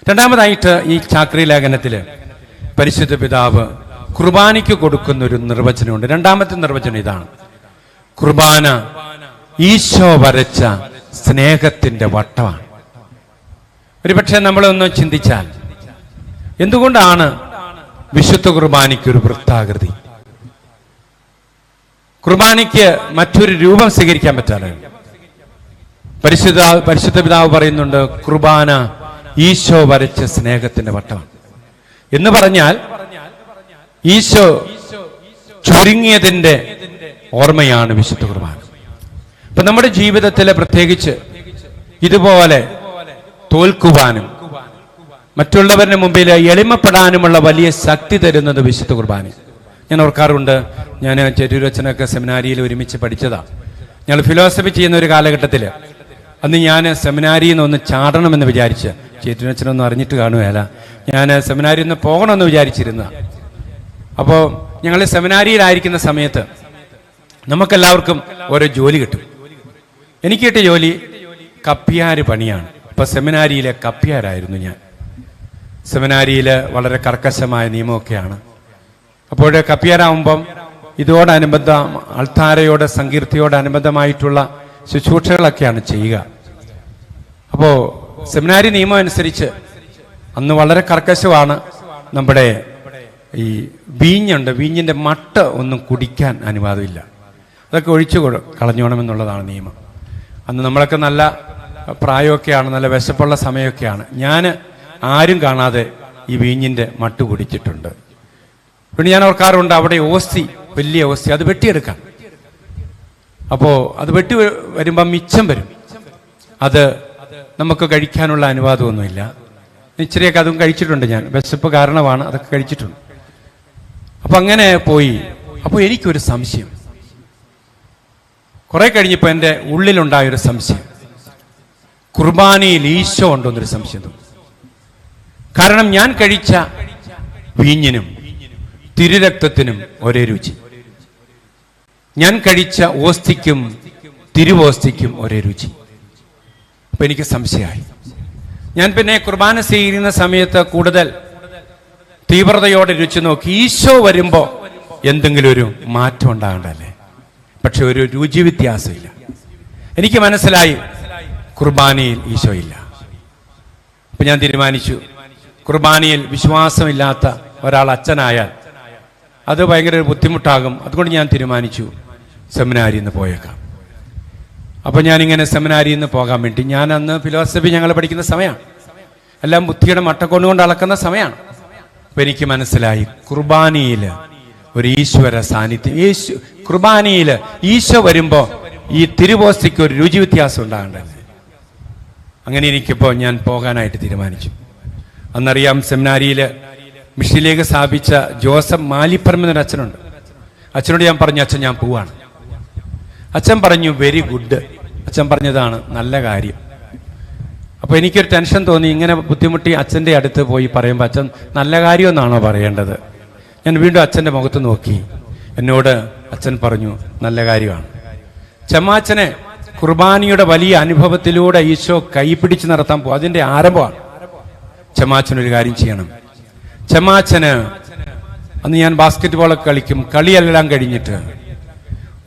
രണ്ടാമതായിട്ട് ഈ ചാക്രി ലേഖനത്തില് പരിശുദ്ധ പിതാവ് കുർബാനയ്ക്ക് കൊടുക്കുന്ന ഒരു നിർവചനമുണ്ട്. രണ്ടാമത്തെ നിർവചനം ഇതാണ്: കുർബാന ഈശോ വരച്ച സ്നേഹത്തിന്റെ വട്ടമാണ്. ഒരുപക്ഷെ നമ്മളൊന്ന് ചിന്തിച്ചാൽ, എന്തുകൊണ്ടാണ് വിശുദ്ധ കുർബാനയ്ക്ക് ഒരു വൃത്താകൃതി? കുർബാനയ്ക്ക് മറ്റൊരു രൂപം സ്വീകരിക്കാൻ പറ്റാതെ പരിശുദ്ധ പിതാവ് പറയുന്നുണ്ട്, കുർബാന ഈശോ വരച്ച സ്നേഹത്തിന്റെ വട്ടമാണ് എന്ന് പറഞ്ഞാൽ ഈശോ ചുരുങ്ങിയതിന്റെ ഓർമ്മയാണ് വിശുദ്ധ കുർബാന. ഇപ്പൊ നമ്മുടെ ജീവിതത്തിലെ പ്രത്യേകിച്ച് ഇതുപോലെ തോൽക്കുവാനും മറ്റുള്ളവരുടെ മുമ്പിൽ എളിമപ്പെടാനുമുള്ള വലിയ ശക്തി തരുന്നത് വിശുദ്ധ കുർബാന. ഞാൻ ഓർക്കാറുണ്ട്, ഞാൻ ചെറ്റൂരച്ഛനൊക്കെ സെമിനാരിയിൽ ഒരുമിച്ച് പഠിച്ചതാണ്. ഞങ്ങൾ ഫിലോസഫി ചെയ്യുന്ന ഒരു കാലഘട്ടത്തിൽ അന്ന് ഞാൻ സെമിനാരിയിൽ നിന്ന് ഒന്ന് ചാടണമെന്ന് വിചാരിച്ച്, ചെറ്റൂരച്ഛനൊന്നും അറിഞ്ഞിട്ട് കാണുകയല്ല, ഞാൻ സെമിനാരിയിൽ നിന്ന് പോകണമെന്ന് വിചാരിച്ചിരുന്ന. അപ്പോൾ ഞങ്ങൾ സെമിനാരിയിലായിരിക്കുന്ന സമയത്ത് നമുക്കെല്ലാവർക്കും ഓരോ ജോലി കിട്ടും. എനിക്ക് കിട്ടിയ ജോലി കപ്പ്യാർ പണിയാണ്. ഇപ്പൊ സെമിനാരിയിലെ കപ്പ്യാരായിരുന്നു ഞാൻ. സെമിനാരിയിൽ വളരെ കർക്കശമായ നിയമമൊക്കെയാണ്. അപ്പോൾ കപ്പ്യാരാകുമ്പം ഇതോടനുബന്ധ അൾത്താരയോട് സങ്കീർത്തിയോടനുബന്ധമായിട്ടുള്ള ശുശ്രൂഷകളൊക്കെയാണ് ചെയ്യുക. അപ്പോൾ സെമിനാരി നിയമം അനുസരിച്ച് അന്ന് വളരെ കർക്കശമാണ്. നമ്മുടെ ഈ വീഞ്ഞുണ്ട്, വീഞ്ഞിൻ്റെ മട്ട ഒന്നും കുടിക്കാൻ അനുവാദമില്ല. അതൊക്കെ ഒഴിച്ചു കളഞ്ഞോണമെന്നുള്ളതാണ് നിയമം. അന്ന് നമ്മളൊക്കെ നല്ല പ്രായമൊക്കെയാണ്, നല്ല വിശപ്പുള്ള സമയമൊക്കെയാണ്. ഞാൻ ആരും കാണാതെ ഈ വീഞ്ഞിൻ്റെ മട്ട് കുടിച്ചിട്ടുണ്ട്. പിന്നെ ഞാൻ ഓർക്കാറുണ്ട്, അവിടെ ഓസ്തി, വലിയ ഓസ്തി, അത് വെട്ടിയെടുക്കാം. അപ്പോൾ അത് വെട്ടി വരുമ്പം മിച്ചം വരും. അത് നമുക്ക് കഴിക്കാനുള്ള അനുവാദമൊന്നുമില്ല. ഇച്ചിരിയൊക്കെ അതും കഴിച്ചിട്ടുണ്ട് ഞാൻ, വിശപ്പ് കാരണമാണ് അതൊക്കെ കഴിച്ചിട്ടുണ്ട്. അപ്പം അങ്ങനെ പോയി. അപ്പോൾ എനിക്കൊരു സംശയം, കുറെ കഴിഞ്ഞപ്പോൾ എൻ്റെ ഉള്ളിലുണ്ടായൊരു സംശയം, കുർബാനയിൽ ഈശോ ഉണ്ടോന്നൊരു സംശയം തോന്നി. കാരണം ഞാൻ കഴിച്ച വീഞ്ഞിനും തിരുരക്തത്തിനും ഒരേ രുചി, ഞാൻ കഴിച്ച ഓസ്തിക്കും തിരുവോസ്തിക്കും ഒരേ രുചി. അപ്പൊ എനിക്ക് സംശയമായി. ഞാൻ പിന്നെ കുർബാന സ്വീകരിക്കുന്ന സമയത്ത് കൂടുതൽ തീവ്രതയോടെ രുചി നോക്കി. ഈശോ വരുമ്പോ എന്തെങ്കിലും ഒരു മാറ്റം ഉണ്ടാകണ്ടല്ലേ, പക്ഷെ ഒരു രുചി വ്യത്യാസമില്ല. എനിക്ക് മനസ്സിലായി, കുർബാനയിൽ ഈശോ ഇല്ല. അപ്പൊ ഞാൻ തീരുമാനിച്ചു, കുർബാനയിൽ വിശ്വാസമില്ലാത്ത ഒരാൾ അച്ഛനായാൽ അത് ഭയങ്കര ഒരു ബുദ്ധിമുട്ടാകും. അതുകൊണ്ട് ഞാൻ തീരുമാനിച്ചു, സെമിനാരിയിൽ നിന്ന് പോയേക്കാം. അപ്പൊ ഞാനിങ്ങനെ സെമിനാരിയിൽ നിന്ന് പോകാൻ വേണ്ടി, ഞാൻ അന്ന് ഫിലോസഫി ഞങ്ങൾ പഠിക്കുന്ന സമയമാണ്, എല്ലാം ബുദ്ധിയുടെ മട്ടക്കൊണ്ടുകൊണ്ട് അളക്കുന്ന സമയമാണ്. അപ്പൊ എനിക്ക് മനസ്സിലായി, കുർബാനയിൽ ഒരു ഈശ്വര സാന്നിധ്യം, കുർബാനയിൽ ഈശോ വരുമ്പോ ഈ തിരുവോസ്തിക്ക് ഒരു രുചി വ്യത്യാസം ഉണ്ടാകണ്ടല്ലേ. അങ്ങനെ എനിക്കിപ്പോൾ ഞാൻ പോകാനായിട്ട് തീരുമാനിച്ചു. അന്നറിയാം, സെമിനാരിയിൽ മിഷനിലേക്ക് സ്ഥാപിച്ച ജോസഫ് മാലിപ്പറമ്പെന്നൊരു അച്ഛനുണ്ട്. അച്ഛനോട് ഞാൻ പറഞ്ഞു, അച്ഛൻ ഞാൻ പോവാണ്. അച്ഛൻ പറഞ്ഞു, വെരി ഗുഡ്. അച്ഛൻ പറഞ്ഞതാണ് നല്ല കാര്യം. അപ്പോൾ എനിക്കൊരു ടെൻഷൻ തോന്നി, ഇങ്ങനെ ബുദ്ധിമുട്ടി അച്ഛൻ്റെ അടുത്ത് പോയി പറയുമ്പോൾ അച്ഛൻ നല്ല കാര്യമെന്നാണോ പറയേണ്ടത്? ഞാൻ വീണ്ടും അച്ഛൻ്റെ മുഖത്ത് നോക്കി. എന്നോട് അച്ഛൻ പറഞ്ഞു, നല്ല കാര്യമാണ്. ചെമ്മാച്ചനെ കുർബാനയുടെ വലിയ അനുഭവത്തിലൂടെ ഈശോ കൈപിടിച്ച് നടത്താൻ പോകും, അതിൻ്റെ ആരംഭമാണ്. ചെമ്മാച്ചനൊരു കാര്യം ചെയ്യണം. ചെമ്മാച്ചന് അന്ന് ഞാൻ ബാസ്കറ്റ് ബോളൊക്കെ കളിക്കും, കളിയെല്ലാം കഴിഞ്ഞിട്ട്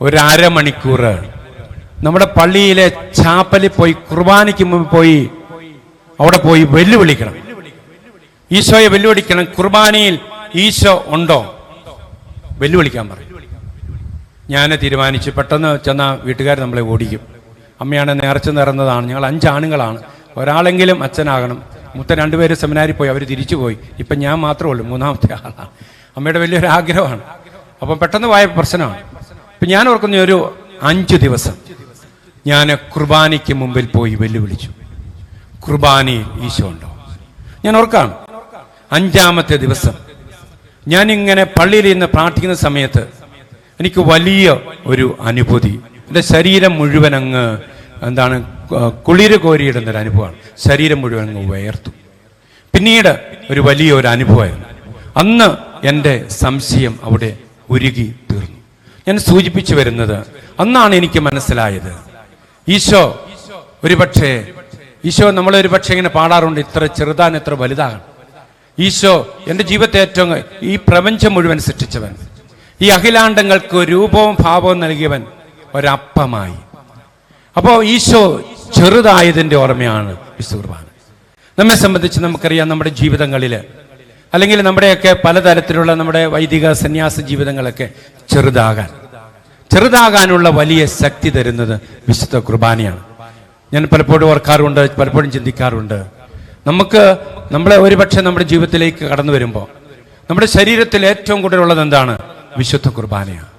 ഒരു അരമണിക്കൂർ നമ്മുടെ പള്ളിയിലെ ചാപ്പലിൽ പോയി, കുർബാനയ്ക്ക് മുമ്പ് പോയി അവിടെ പോയി വെല്ലുവിളിക്കണം, ഈശോയെ വെല്ലുവിളിക്കണം. കുർബാനയിൽ ഈശോ ഉണ്ടോ? വെല്ലുവിളിക്കാൻ പറയും. ഞാൻ തീരുമാനിച്ചു. പെട്ടെന്ന് ചെന്ന വീട്ടുകാർ നമ്മളെ ഓടിക്കും. അമ്മയാണ് നേർച്ച നിറന്നതാണ്. ഞങ്ങൾ 5 ആണുങ്ങളാണ്, ഒരാളെങ്കിലും അച്ഛനാകണം. മൂത്ത 2 പേര് സെമിനാരിൽ പോയി, അവർ തിരിച്ചു പോയി. ഇപ്പം ഞാൻ മാത്രമേ ഉള്ളൂ, 3ാമത്തെ ആളാണ്. അമ്മയുടെ വലിയൊരു ആഗ്രഹമാണ്. അപ്പം പെട്ടെന്ന് പോയ പ്രശ്നമാണ്. ഇപ്പം ഞാൻ ഓർക്കുന്ന ഒരു 5 ദിവസം ഞാൻ കുർബാനയ്ക്ക് മുമ്പിൽ പോയി വെല്ലുവിളിച്ചു, കുർബാനയിൽ ഈശോ ഉണ്ടോ? ഞാൻ ഓർക്കാണ്, 5ാമത്തെ ദിവസം ഞാനിങ്ങനെ പള്ളിയിൽ നിന്ന് പ്രാർത്ഥിക്കുന്ന സമയത്ത് എനിക്ക് വലിയ ഒരു അനുഭൂതി. എൻ്റെ ശരീരം മുഴുവൻ അങ്ങ് എന്താണ് കുളിര് കോരിയിടുന്നൊരു അനുഭവമാണ്. ശരീരം മുഴുവൻ അങ്ങ് ഉയർത്തു. പിന്നീട് ഒരു വലിയൊരു അനുഭവമായിരുന്നു. അന്ന് എൻ്റെ സംശയം അവിടെ ഉരുകി തീർന്നു. ഞാൻ സൂചിപ്പിച്ചു വരുന്നത്, അന്നാണ് എനിക്ക് മനസ്സിലായത്, ഈശോ ഒരുപക്ഷെ, ഈശോ നമ്മളൊരു പക്ഷേ ഇങ്ങനെ പാടാറുണ്ട്, ഇത്ര ചെറുതാൻ എത്ര വലുതാകണം. ഈശോ എൻ്റെ ജീവിതത്തെ ഏറ്റവും ഈ പ്രപഞ്ചം മുഴുവൻ സൃഷ്ടിച്ചവൻ, ഈ അഖിലാണ്ടങ്ങൾക്ക് രൂപവും ഭാവവും നൽകിയവൻ ഒരപ്പമായി. അപ്പോൾ ഈശോ ചെറുതായതിൻ്റെ ഓർമ്മയാണ് വിശുദ്ധ കുർബാന. നമ്മെ സംബന്ധിച്ച് നമുക്കറിയാം, നമ്മുടെ ജീവിതങ്ങളിൽ അല്ലെങ്കിൽ നമ്മുടെയൊക്കെ പലതരത്തിലുള്ള നമ്മുടെ വൈദിക സന്യാസ ജീവിതങ്ങളൊക്കെ ചെറുതാകാനുള്ള വലിയ ശക്തി തരുന്നത് വിശുദ്ധ കുർബാനയാണ്. ഞാൻ പലപ്പോഴും ഓർക്കാറുണ്ട്, പലപ്പോഴും ചിന്തിക്കാറുണ്ട്. നമ്മളെ ഒരുപക്ഷെ നമ്മുടെ ജീവിതത്തിലേക്ക് കടന്നു വരുമ്പോൾ നമ്മുടെ ശരീരത്തിൽ ഏറ്റവും കൂടുതലുള്ളത് എന്താണ്? വിശുദ്ധ കുർബാനയാണ്.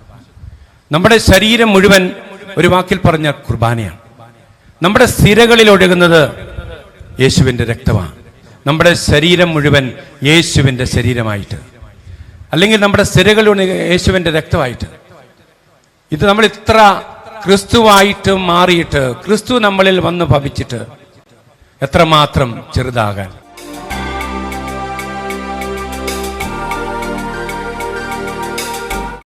നമ്മുടെ ശരീരം മുഴുവൻ ഒരു വാക്കിൽ പറഞ്ഞ കുർബാനയാണ്. നമ്മുടെ സിരകളിൽ ഒഴുകുന്നത് യേശുവിൻ്റെ രക്തമാണ്. നമ്മുടെ ശരീരം മുഴുവൻ യേശുവിൻ്റെ ശരീരമായിട്ട്, അല്ലെങ്കിൽ നമ്മുടെ സിരകളിൽ യേശുവിൻ്റെ രക്തമായിട്ട്, ഇത് നമ്മൾ ഇത്ര ക്രിസ്തുവായിട്ട് മാറിയിട്ട്, ക്രിസ്തു നമ്മളിൽ വന്ന് ഭവിച്ചിട്ട് എത്രമാത്രം ചെറുതാകാൻ